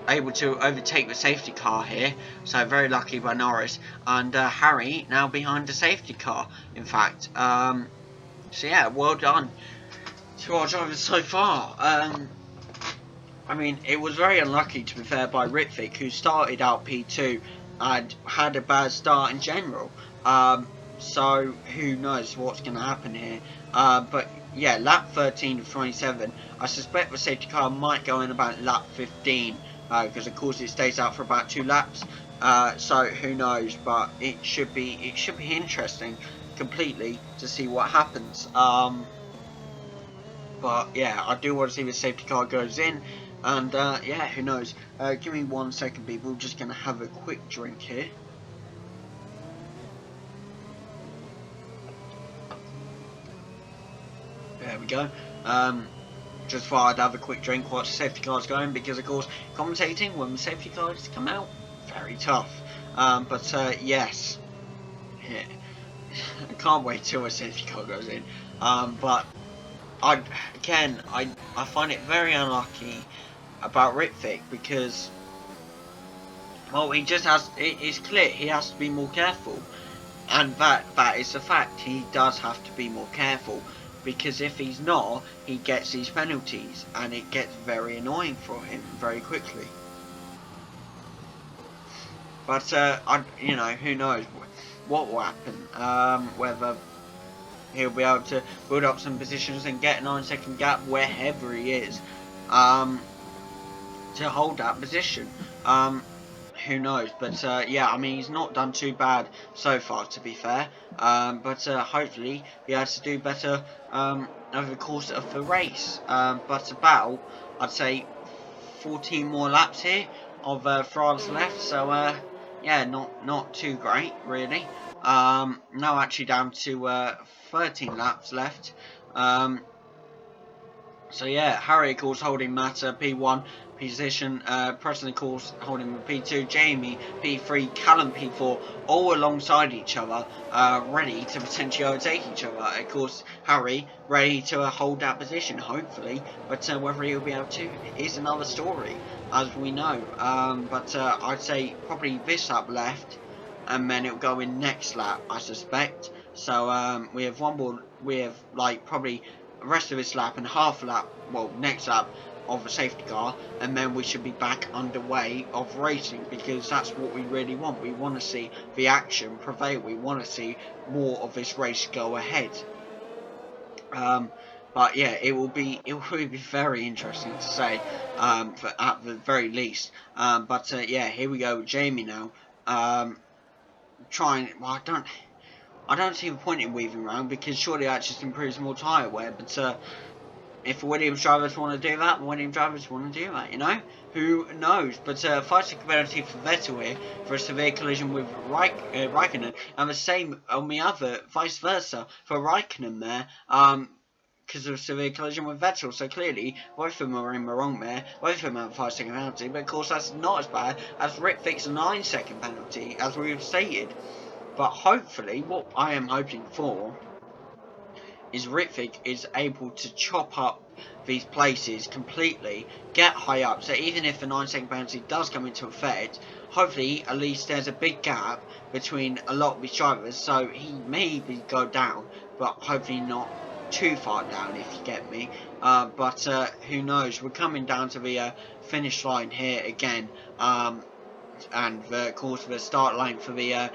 able to overtake the safety car here, so very lucky by Norris, and Harry now behind the safety car, in fact. So yeah, well done to our drivers so far. I mean, it was very unlucky, to be fair, by Ritvick, who started out P2 and had a bad start in general. So who knows what's going to happen here. But yeah, lap 13 of 27. I suspect the safety car might go in about lap 15, because of course it stays out for about 2 laps. So who knows, but it should be interesting completely to see what happens. But yeah, I do want to see the safety car goes in, and yeah, who knows. Give me 1 second, people. Just gonna have a quick drink here. There we go. Just thought I'd have a quick drink while the safety car's going, because of course commentating when the safety cars come out, very tough. But yes, yeah. I can't wait till a safety car goes in. But I find it very unlucky about Ritvick, because, well, he just has, it's clear he has to be more careful, and that is the fact. He does have to be more careful, because if he's not, he gets these penalties, and it gets very annoying for him very quickly. But you know, who knows what will happen, whether he'll be able to build up some positions and get a 9-second gap wherever he is, to hold that position. Who knows? But yeah, I mean, he's not done too bad so far, to be fair. But hopefully he has to do better over the course of the race. But about, I'd say, 14 more laps here of France left. So yeah, not too great really. Now actually down to 13 laps left. So yeah, Harry of course holding Matter P1 position, Preston of course holding P2, Jamie P3, Callum P4, all alongside each other, ready to potentially overtake each other. Of course, Harry ready to hold that position, hopefully, but whether he'll be able to is another story, as we know. But I'd say probably this lap left, and then it'll go in next lap, I suspect. So we have one more, we have like probably the rest of this lap and half a lap, well, next lap of a safety car, and then we should be back underway of racing, because that's what we really want. We want to see the action prevail. We want to see more of this race go ahead. But yeah, it will be very interesting to say, at the very least. But yeah, here we go with Jamie now. Well, I don't see the point in weaving around, because surely that just improves more tyre wear, but if Williams drivers want to do that, Williams drivers want to do that, you know? Who knows? But 5-second penalty for Vettel here for a severe collision with Raikkonen, and the same on the other, vice versa, for Raikkonen there, because of a severe collision with Vettel. So clearly, both of them are in the wrong there. Both of them have a 5-second penalty, but of course that's not as bad as Rick Vick's 9-second penalty, as we've stated. But hopefully, what I am hoping for is Rick Vick is able to chop up these places completely, get high up, so even if the 9-second penalty does come into effect, hopefully at least there's a big gap between a lot of these drivers, so he maybe go down, but hopefully not too far down, if you get me. But who knows, we're coming down to the finish line here again, and of course the start line for the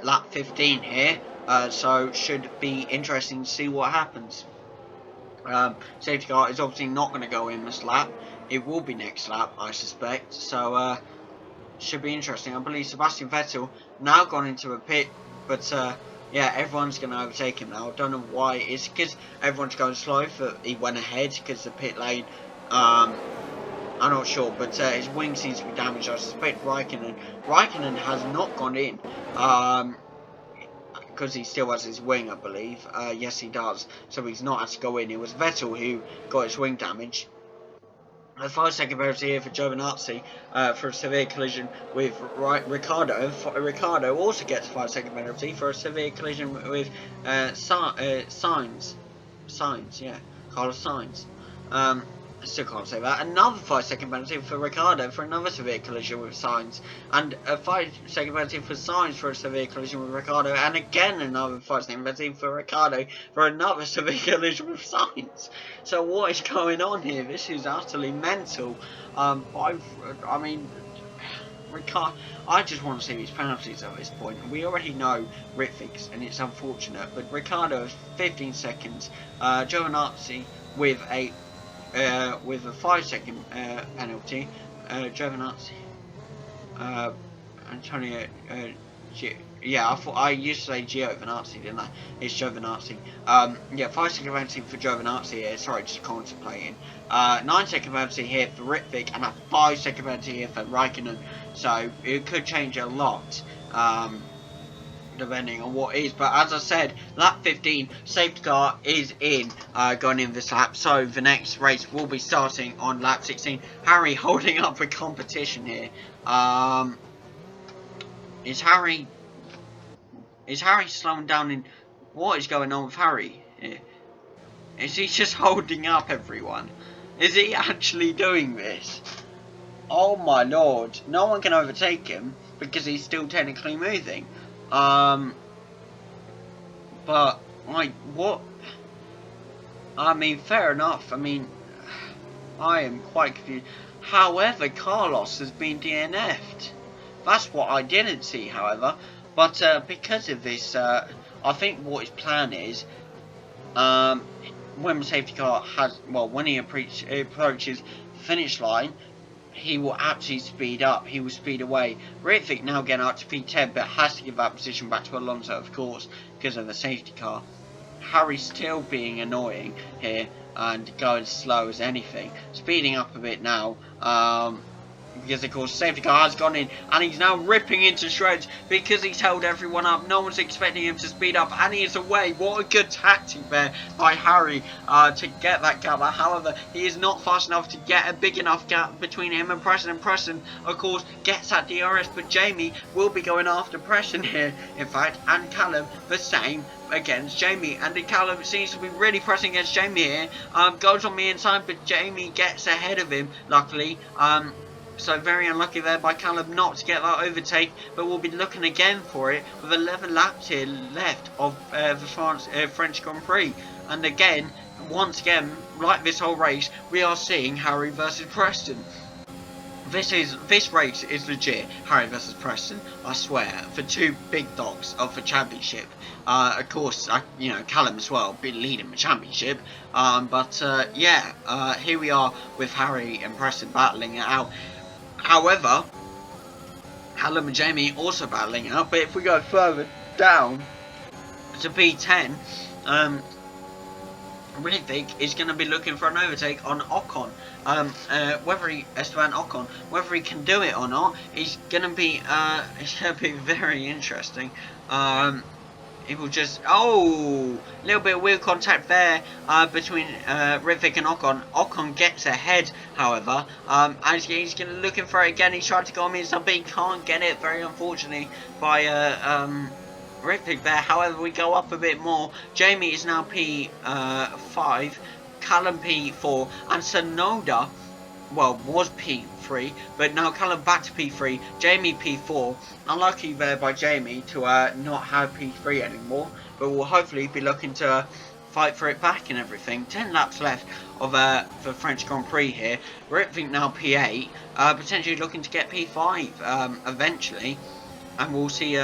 lap 15 here, so should be interesting to see what happens. Safety car is obviously not going to go in this lap. It will be next lap, I suspect. So should be interesting. I believe Sebastian Vettel now gone into a pit, but yeah, everyone's going to overtake him now. I don't know why. It's because everyone's going slow. He went ahead because the pit lane. I'm not sure, but his wing seems to be damaged. I suspect Raikkonen has not gone in. Because he still has his wing, I believe. Yes, he does. So he's not had to go in. It was Vettel who got his wing damaged. A 5-second penalty here for Giovinazzi for a severe collision with Ricciardo. Ricciardo also gets a 5-second penalty for a severe collision with Sainz. Yeah, Carlos Sainz. I still can't say that. Another 5-second penalty for Ricciardo for another severe collision with Sainz. And a 5-second penalty for Sainz for a severe collision with Ricciardo. And again another 5-second penalty for Ricciardo for another severe collision with Sainz. So what is going on here? This is utterly mental. I mean, Ricciardo, I just want to see these penalties at this point. We already know Rick Vick's, and it's unfortunate. But Ricciardo is 15 seconds. Giovinazzi with a 5-second penalty. Giovinazzi, Antonio, yeah, I used to say Giovinazzi, didn't I? It's Giovinazzi. Yeah, 5-second penalty for Giovinazzi here. Sorry, just contemplating. 9-second penalty here for Rick Vick, and a 5-second penalty here for Raikkonen. So it could change a lot. Depending on what is, but as I said, lap 15, safety car is in, going in this lap, so the next race will be starting on lap 16. Harry holding up the competition here. Is Harry slowing down in, what is going on with Harry here? Is he just holding up everyone? Is he actually doing this? Oh my lord, no one can overtake him because he's still technically moving. But, like, what? I mean, fair enough. I mean, I am quite confused. However, Carlos has been DNF'd. That's what I didn't see, however. But, because of this, I think what his plan is, when the safety car has, well, when he approaches the finish line, he will actually speed up. He will speed away. Rick Vick now getting up to P10, but has to give that position back to Alonso, of course, because of the safety car. Harry still being annoying here and going slow as anything. Speeding up a bit now. Because of course safety car has gone in and he's now ripping into shreds because he's held everyone up. No one's expecting him to speed up and he is away. What a good tactic there by Harry to get that gap. However, he is not fast enough to get a big enough gap between him and Preston. And Preston, of course, gets that DRS, but Jamie will be going after Preston here, in fact, and Callum the same against Jamie. And Callum seems to be really pressing against Jamie here. Goes on the inside, but Jamie gets ahead of him, luckily. So very unlucky there by Callum not to get that overtake, but we'll be looking again for it with 11 laps here left of the French Grand Prix. And again, once again, like this whole race, we are seeing Harry versus Preston. This race is legit Harry versus Preston, I swear, for two big dogs of the championship. Of course, you know, Callum as well, been leading the championship. Yeah, here we are with Harry and Preston battling it out. However, Callum and Jamie also battling it out, but if we go further down to P10, Vick is going to be looking for an overtake on Ocon. Esteban Ocon, whether he can do it or not, it's going to be very interesting. It will just a little bit of wheel contact there between Vick and Ocon. Ocon gets ahead, however, as he's going to looking for it again. He's trying to go on me, but he can't get it, very unfortunately, by Vick there. However, we go up a bit more. Jamie is now P5, Callum P4, and Sonoda, well, was P3, but now Callum back to P3, Jamie P4. Unlucky there by Jamie to not have P3 anymore, but we'll hopefully be looking to fight for it back and everything. 10 laps left of the French Grand Prix here. Vick now P8, potentially looking to get P5 eventually, and we'll see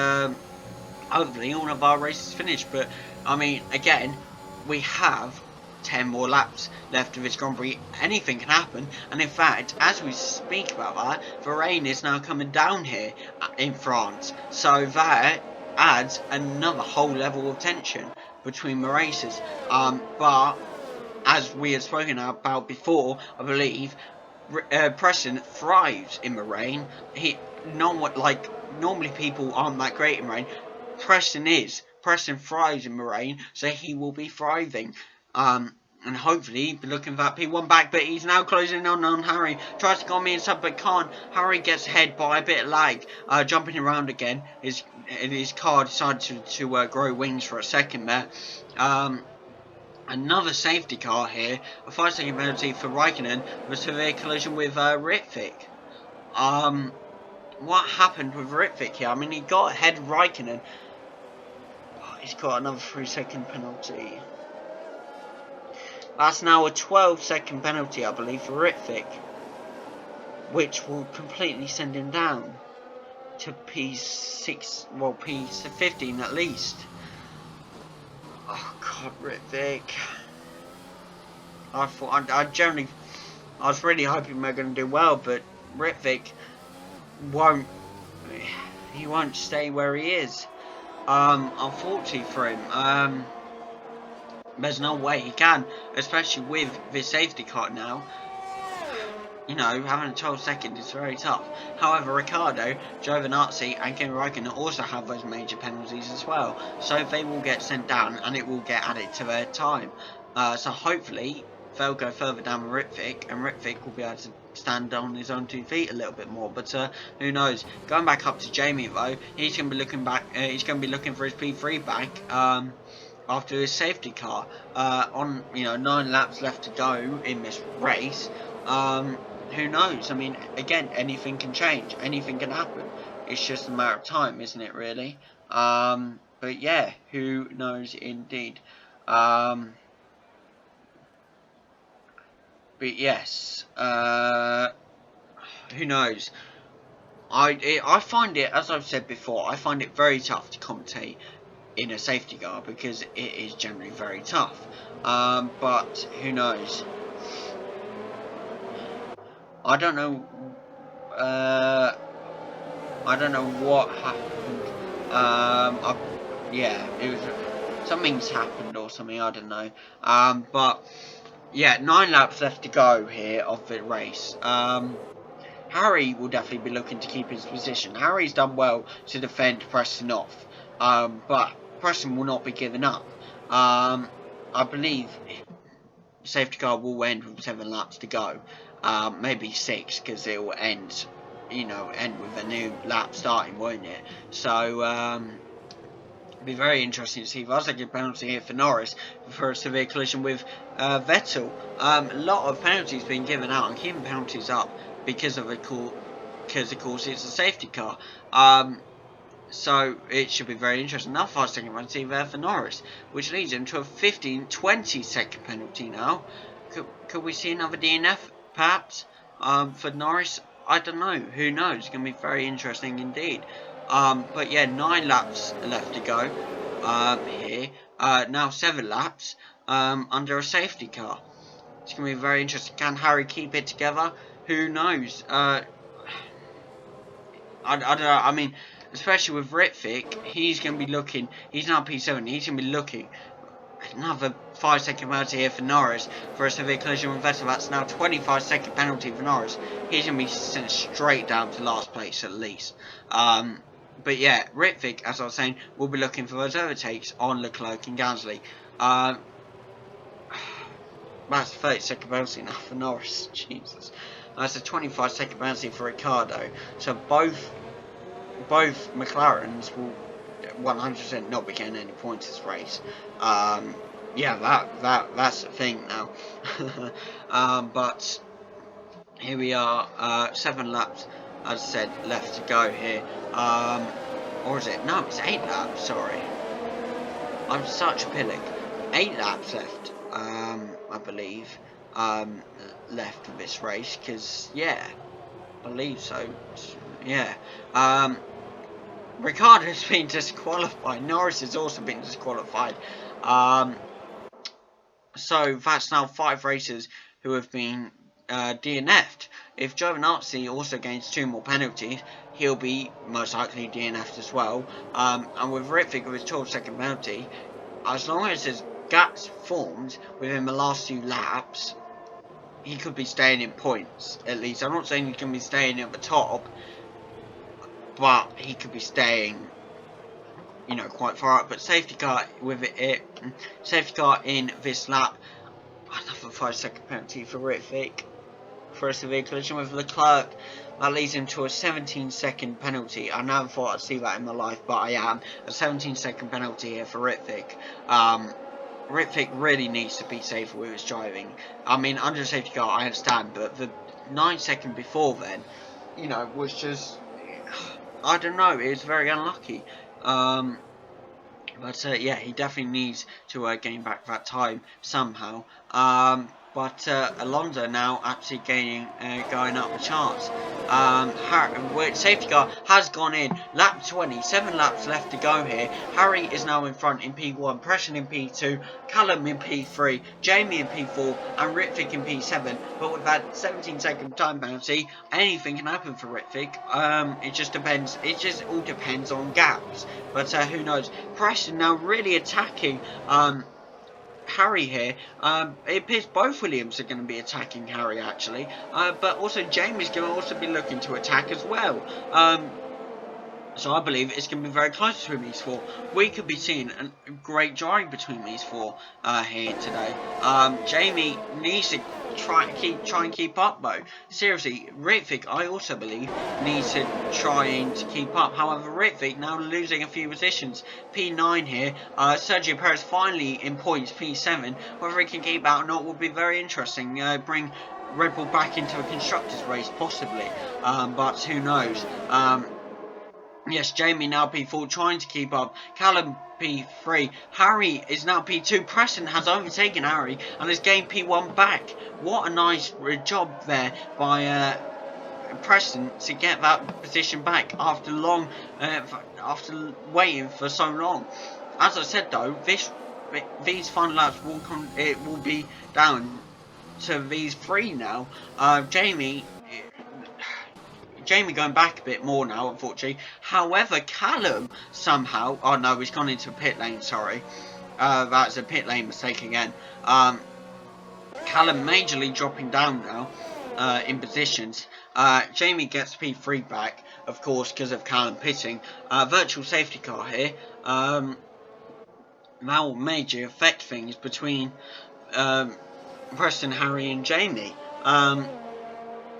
hopefully all of our races finished. But I mean, again, we have 10 more laps left of this Grand Prix. Anything can happen, and in fact, as we speak about that, the rain is now coming down here in France, so that adds another whole level of tension between the races. But as we have spoken about before, I believe Preston thrives in the rain. Normally people aren't that great in rain. Preston thrives in the rain, so he will be thriving. And hopefully be looking for that P1 back, but he's now closing in on Harry. Tries to go on me inside, but can't. Harry gets ahead by a bit of lag, jumping around again. His car decided to grow wings for a second there. Another safety car here. A 5-second penalty for Raikkonen with a severe collision with Vick. What happened with Vick here? I mean, he got ahead of Raikkonen. He's got another 3-second penalty. That's now a 12-second penalty, I believe, for Vick, which will completely send him down to P6, well, P15 at least. Oh God, Vick. I was really hoping we were going to do well, but Vick won't stay where he is. Unfortunately for him, there's no way he can, especially with this safety car now. You know, having a 12 second is very tough. However, Ricciardo, Giovinazzi and Kimi Raikkonen also have those major penalties as well, so they will get sent down and it will get added to their time. So hopefully they'll go further down with Vick, and Vick will be able to stand on his own 2 feet a little bit more. But who knows? Going back up to Jamie though, he's going to be looking back. He's going to be looking for his P3 back. After his safety car, on 9 laps left to go in this race. Who knows? I mean, again, anything can change, anything can happen. It's just a matter of time, isn't it, really? But yeah, who knows indeed. But yes, who knows? I find it, as I've said before, I find it very tough to commentate in a safety car because it is generally very tough. But who knows? I don't know what happened. Yeah, it was something's happened or something. I don't know. But yeah, 9 laps left to go here of the race. Harry will definitely be looking to keep his position. Harry's done well to defend Preston off, but Preston will not be giving up. I believe safety car will end with 7 laps to go. Maybe 6, because it will end with a new lap starting, won't it? So it'll be very interesting to see. If I was like a penalty here for Norris for a severe collision with Vettel. A lot of penalties being given out and keeping penalties up because of course it's a safety car. So it should be very interesting. Now 5-second penalty there for Norris, which leads him to a 15-20 second penalty now. Could we see another DNF? Perhaps for Norris, I don't know. Who knows? It's going to be very interesting indeed. But yeah, 9 laps left to go here. Now 7 laps under a safety car. It's going to be very interesting. Can Harry keep it together? Who knows? I don't know. I mean, especially with Vick, he's going to be looking. He's now P7. He's going to be looking another 5-second penalty here for Norris for a severe collision with Vettel. That's now 25-second penalty for Norris. He's going to be sent straight down to last place at least. But yeah, Vick, as I was saying, will be looking for those overtakes on Leclerc and Gasly. That's 30-second penalty now for Norris. Jesus. That's a 25-second penalty for Ricciardo. So both McLarens will 100% not be getting any points this race. Yeah, that's the thing now. But here we are, 7 laps, as I said, left to go here. Or is it? No, it's 8 laps, sorry. I'm such a pillock. 8 laps left, I believe, left of this race, because, yeah, I believe so, yeah. Ricciardo's been disqualified, Norris has also been disqualified, so that's now 5 racers who have been DNF'd. If Giovinazzi also gains 2 more penalties, he'll be most likely DNF'd as well. And with Vick with his 12-second penalty, as long as there's gaps formed within the last 2 laps, he could be staying in points, at least. I'm not saying he can be staying at the top, but he could be staying, you know, quite far up. But safety car with safety car in this lap. Another 5-second penalty for Vick for a severe collision with Leclerc. That leads him to a 17-second penalty. I never thought I'd see that in my life, but I am. A 17-second penalty here for Vick. Vick really needs to be safer with his driving. I mean, under a safety car, I understand, but the 9-second before then, you know, was just, I don't know, it was very unlucky. But yeah, he definitely needs to gain back that time somehow. But Alonso now actually gaining, going up the charts. Safety car has gone in. Lap 20, 7 laps left to go here. Harry is now in front in P1, Preston in P2, Callum in P3, Jamie in P4, and Vick in P7. But with that 17-second time penalty, anything can happen for Vick. It just depends. It just all depends on gaps. But who knows? Preston now really attacking. Harry here. It appears both Williams are going to be attacking Harry actually, but also Jamie's going to also be looking to attack as well. So I believe it's going to be very close between these 4. We could be seeing a great drawing between these 4 here today. Jamie needs to try and keep up though. Seriously, Vick, I also believe, needs to try and keep up. However, Vick now losing a few positions. P9 here. Sergio Perez finally in points. P7. Whether he can keep out or not will be very interesting. Bring Red Bull back into a constructors race possibly, but who knows. Yes, Jamie now P4, trying to keep up. Callum P3. Harry is now P2. Preston has overtaken Harry and has gained P1 back. What a nice job there by Preston to get that position back after after waiting for so long. As I said though, these final laps will be down to these 3 now. Jamie going back a bit more now, unfortunately. However, Callum somehow... Oh, no, he's gone into pit lane, sorry. That's a pit lane mistake again. Callum majorly dropping down now in positions. Jamie gets P3 back, of course, because of Callum pitting. Virtual safety car here. That will majorly affect things between Preston, Harry and Jamie.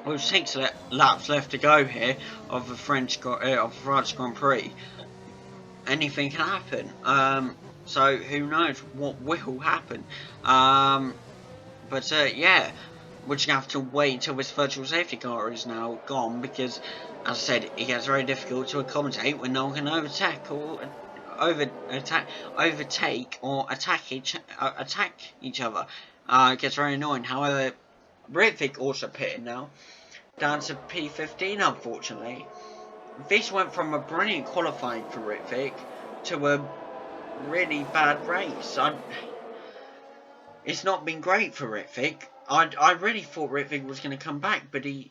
With 6 laps left to go here of the France Grand Prix, anything can happen. So who knows what will happen. But yeah, we're just gonna have to wait until this virtual safety car is now gone, because, as I said, it gets very difficult to accommodate when no one can overtake or attack each other. It gets very annoying. However, Vick also pitting now, down to P15 unfortunately. This went from a brilliant qualifying for Vick to a really bad race. It's not been great for Vick. I really thought Vick was going to come back, but he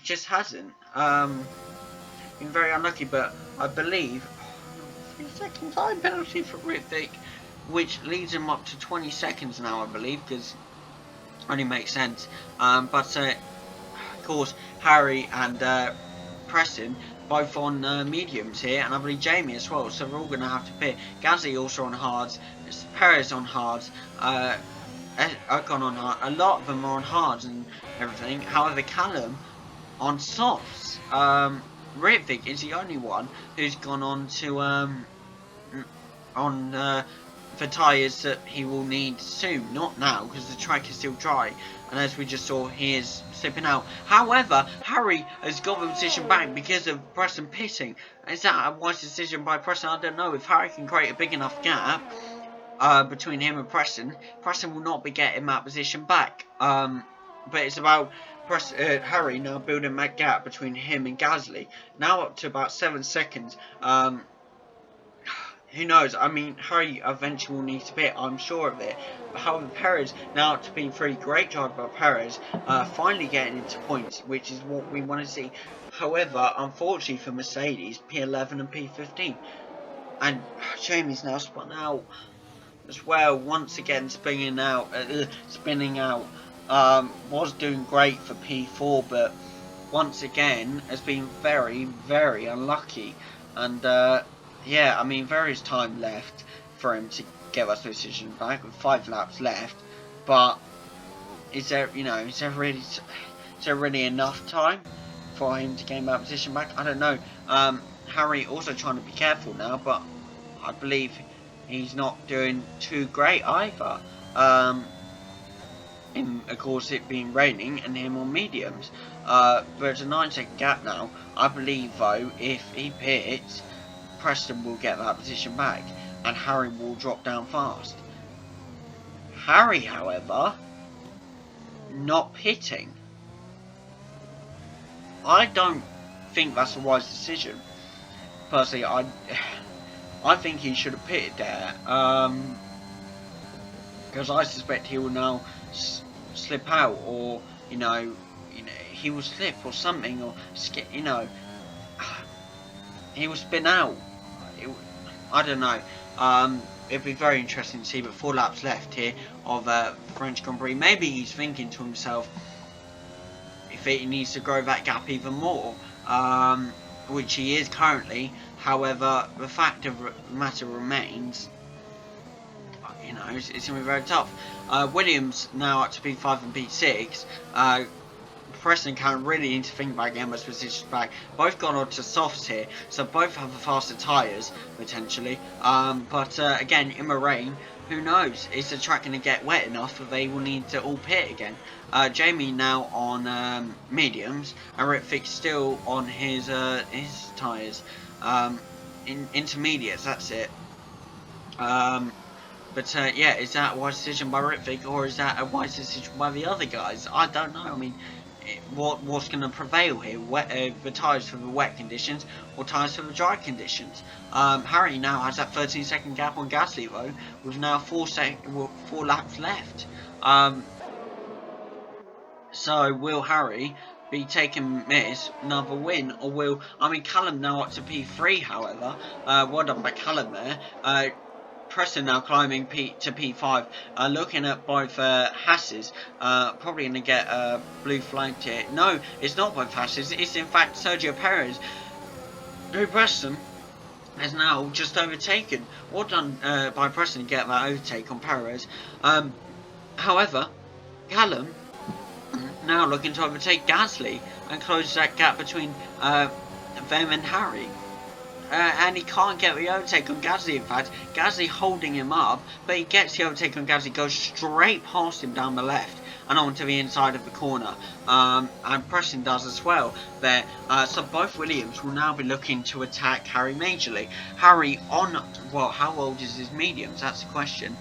just hasn't. Been very unlucky, but I believe 3-second time penalty for Vick. which leads him up to 20 seconds now, I believe, because only makes sense. But of course, Harry and Preston both on mediums here, and I believe Jamie as well, so we're all going to have to pit. Gasly also on hards, Perez on hards, Ocon on hard, a lot of them are on hards and everything. However, Callum on softs. Vick is the only one who's gone on to for tyres that he will need soon, not now because the track is still dry, and as we just saw, he is slipping out. However, Harry has got the position back because of Preston pitting. Is that a wise decision by Preston? I don't know. If Harry can create a big enough gap between him and Preston will not be getting that position back. But it's about Harry now building that gap between him and Gasly, now up to about 7 seconds. Who knows? I mean, Harry eventually will need to pit, I'm sure of it. But however, Perez now up to P3, great job by Perez, finally getting into points, which is what we want to see. However, unfortunately for Mercedes, P11 and P15. And Jamie's now spun out as well, once again spinning out. Was doing great for P4, but once again has been very, very unlucky. And yeah, I mean, there is time left for him to get us the decision back with 5 laps left, but is there really enough time for him to gain that position back? I don't know. Harry also trying to be careful now, but I believe he's not doing too great either. Of course, it being raining and him on mediums. There's a 9-second gap now. I believe though, if he pits, Preston will get that position back, and Harry will drop down fast. Harry, however, not pitting. I don't think that's a wise decision. Personally, I think he should have pitted there, because I suspect he will now slip out, or he will slip or something, or he will spin out. I don't know. It'd be very interesting to see, but 4 laps left here of French Grand Prix. Maybe he's thinking to himself if he needs to grow that gap even more, which he is currently. However, the fact of the matter remains, it's going to be very tough. Williams now up to P5 and P6. Preston can really need to think about getting those positions back. Both gone on to softs here, so both have faster tyres, potentially. But again, in the rain, who knows? Is the track going to get wet enough that they will need to all pit again? Jamie now on mediums, and Vick still on his tyres. Intermediates, that's it. But yeah, is that a wise decision by Vick, or is that a wise decision by the other guys? I don't know. I mean, what's going to prevail here? The tyres for the wet conditions, or tyres for the dry conditions? Harry now has that 13-second gap on Gasly though, with now 4 laps left. So will Harry be taking this another win, or will Callum now up to P3? However, well done by Callum there. Preston now climbing to P5, looking at both Hasses, probably going to get a blue flag here. No, it's not both Hasses, it's in fact Sergio Perez, who Preston has now just overtaken. Well done by Preston to get that overtake on Perez. However, Callum now looking to overtake Gasly and close that gap between them and Harry. And he can't get the overtake on Gasly, in fact. Gasly holding him up, but he gets the overtake on Gasly, goes straight past him down the left and onto the inside of the corner. And Preston does as well there. So both Williams will now be looking to attack Harry majorly. Harry on, well, how old is his mediums? That's the question.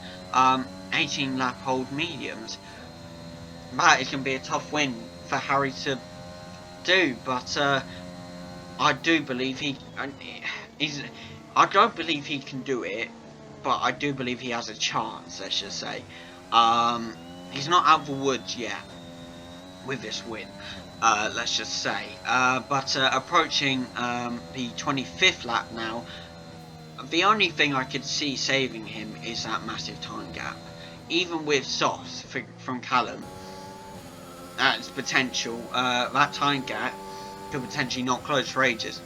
18 lap old mediums. That is going to be a tough win for Harry to do, but I do believe I don't believe he can do it, but I do believe he has a chance, let's just say. He's not out of the woods yet with this win, let's just say. But approaching the 25th lap now, The only thing I could see saving him is that massive time gap. Even with Sauce from Callum, that's potential. That time gap could potentially not close for ages.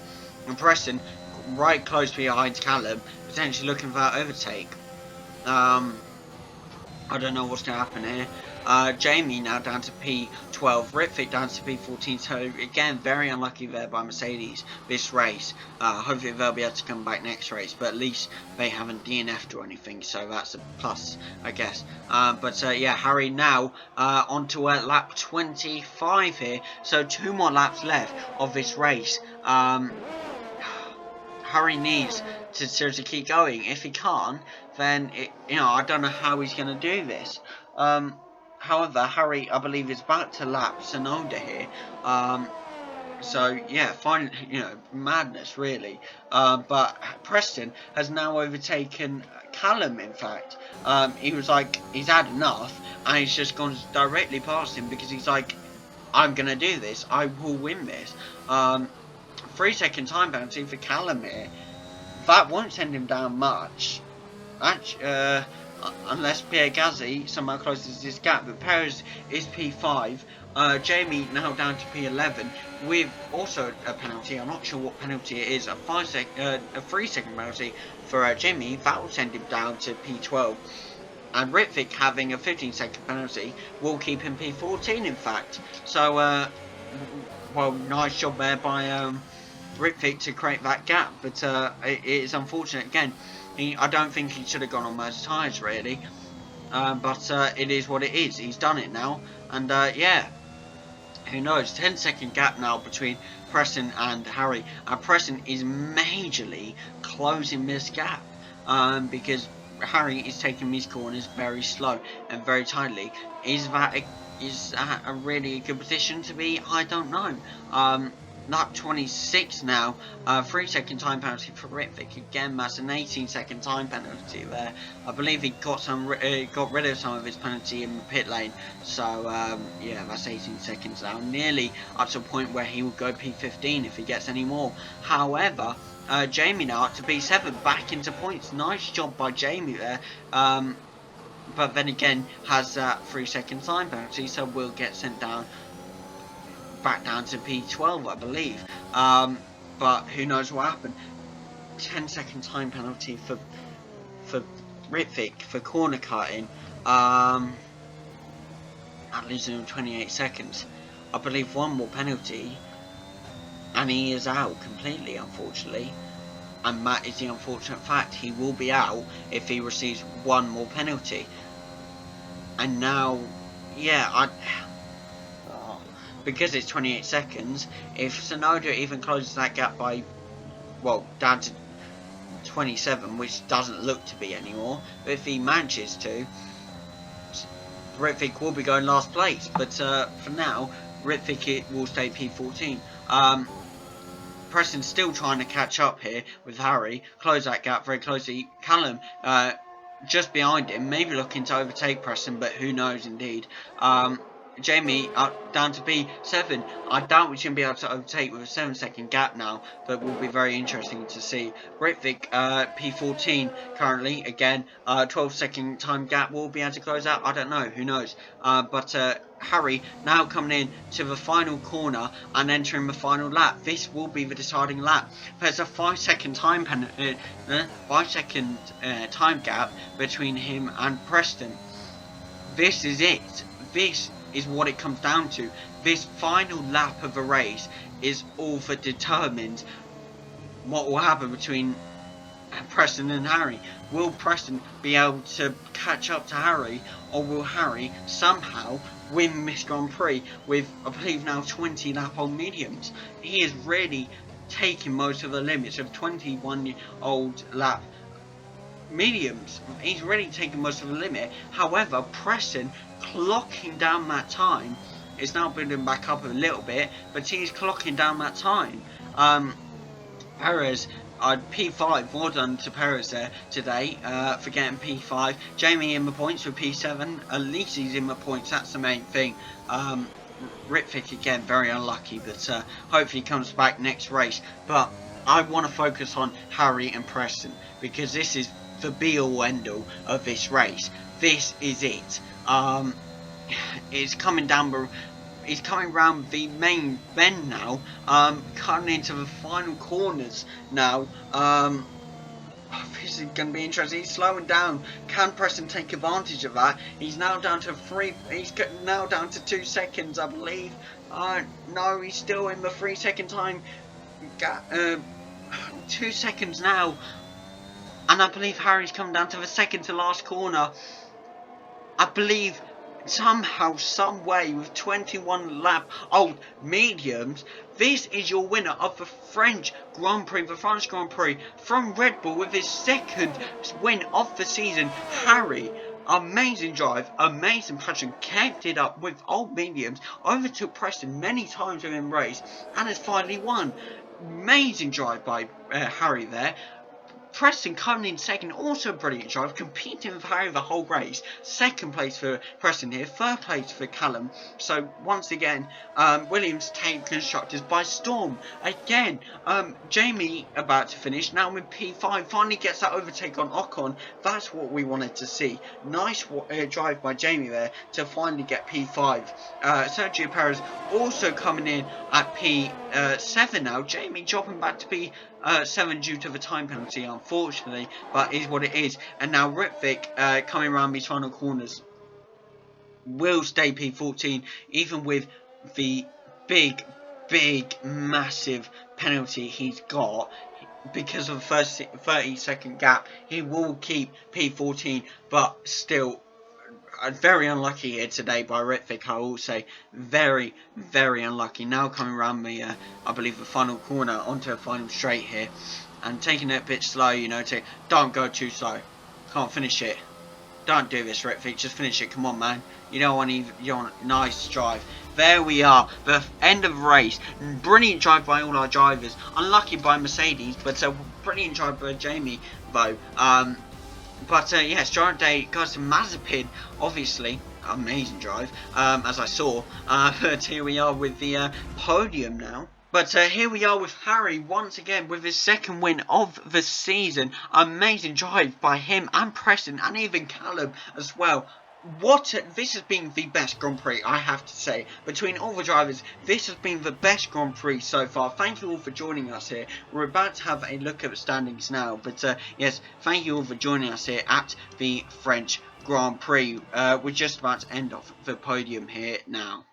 And Preston, right close behind Callum, potentially looking for that overtake. I don't know what's going to happen here. Jamie now down to P12, Ritvick down to P14, so again, very unlucky there by Mercedes this race. Hopefully they'll be able to come back next race, but at least they haven't DNF'd or anything, so that's a plus, I guess. Yeah, Harry now onto lap 25 here, so 2 more laps left of this race. Harry needs to seriously keep going. If he can't, then I don't know how he's going to do this. However, Harry, I believe, is about to lap Tsunoda here. So yeah, fine, madness really. But Preston has now overtaken Callum. In fact, he was like, he's had enough, and he's just gone directly past him because he's like, I'm gonna do this. I will win this. 3-second time penalty for Callum here. That won't send him down much. Unless Pierre Gasly somehow closes this gap. But Perez is P5. Jamie now down to P11 with also a penalty. I'm not sure what penalty it is. A 3-second penalty for Jamie. That will send him down to P12. And Ritvick having a 15-second penalty will keep him P14 in fact. So, well, nice job there by Ritvick to create that gap, but it is unfortunate again. I don't think he should have gone on those tyres really, but it is what it is. He's done it now, and yeah, who knows? 10-second gap now between Preston and Harry, and Preston is majorly closing this gap because Harry is taking these corners very slow and very tightly. Is that a really good position to be? I don't know. Lap 26 now, 3-second time penalty for Ritvick. Again, that's an 18-second time penalty there. I believe he got rid of some of his penalty in the pit lane. So yeah, that's 18 seconds now, nearly up to a point where he will go P15 if he gets any more. However, Jamie now up to P7, back into points. Nice job by Jamie there. But then again, has that 3-second time penalty, so will get sent down. Back down to P12, I believe. But who knows what happened. 10-second time penalty for Ritvick for corner cutting. At losing him 28 seconds. I believe one more penalty, and he is out completely, unfortunately. And that is the unfortunate fact. He will be out if he receives one more penalty. And now, yeah, because it's 28 seconds, if Tsunoda even closes that gap by, well, down to 27, which doesn't look to be anymore, but if he manages to, Ritvick will be going last place. But for now, Ritvick will stay P14. Preston's still trying to catch up here with Harry, close that gap very closely. Callum just behind him, maybe looking to overtake Preston, but who knows indeed. Jamie down to P7. I doubt we should be able to overtake with a 7-second gap now, but will be very interesting to see. Ritvick P14 currently, again, 12-second time gap. Will be able to close out? I don't know, who knows. But Harry now coming in to the final corner and entering the final lap. This will be the deciding lap. There's a 5-second time time gap between him and Preston. This is it. This is what it comes down to. This final lap of a race is all that determines what will happen between Preston and Harry. Will Preston be able to catch up to Harry, or will Harry somehow win this Grand Prix with, I believe now, 20 lap-old mediums? He is really taking most of the limits of 21-year-old lap mediums. He's really taken most of the limit. However, Preston clocking down that time is now building back up a little bit, but he's clocking down that time. Perez P5, well done to Perez there today for getting P5. Jamie in the points with P7, at least he's in the points, that's the main thing. Ritvick again, very unlucky, but hopefully comes back next race. But I want to focus on Harry and Preston, because this is the be-all end-all of this race. This is it. It's coming down. He's coming round the main bend now. Coming into the final corners now. This is going to be interesting. He's slowing down. Can Preston take advantage of that? He's now down to He's now down to 2 seconds, I believe. No, he's still in the 3-second time. 2 seconds now, and I believe Harry's come down to the second to last corner. I believe somehow, some way, with 21 lap old mediums, this is your winner of the French Grand Prix, the France Grand Prix, from Red Bull, with his second win of the season. Harry, amazing drive, amazing passion, kept it up with old mediums, overtook Preston many times within race, and has finally won. Amazing drive by Harry there. Preston coming in second, also a brilliant drive, competing with Harry the whole race. Second place for Preston here, third place for Callum. So once again, Williams take constructors by storm. Again, Jamie about to finish, now in P5, finally gets that overtake on Ocon. That's what we wanted to see. Nice drive by Jamie there to finally get P5. Sergio Perez also coming in at P7 now. Jamie dropping back to P7 due to the time penalty, unfortunately, but is what it is. And now Vick, coming around these final corners, will stay P14, even with the big, massive penalty he's got. Because of the first 30-second gap, he will keep P14, but still very unlucky here today by Vick, I will say. Very unlucky. Now coming around the, I believe, the final corner onto a final straight here. And taking it a bit slow, you know, don't go too slow. Can't finish it. Don't do this, Vick. Just finish it. Come on, man. You don't want nice drive. There we are. The end of the race. Brilliant drive by all our drivers. Unlucky by Mercedes, but a brilliant drive by Jamie, though. But yes, Giant Day goes to Mazepin, obviously. Amazing drive, as I saw. But here we are with the podium now. But here we are with Harry once again with his second win of the season. Amazing drive by him and Preston and even Callum as well. This has been the best Grand Prix, I have to say. Between all the drivers, this has been the best Grand Prix so far. Thank you all for joining us here. We're about to have a look at the standings now. But yes, thank you all for joining us here at the French Grand Prix. We're just about to end off the podium here now.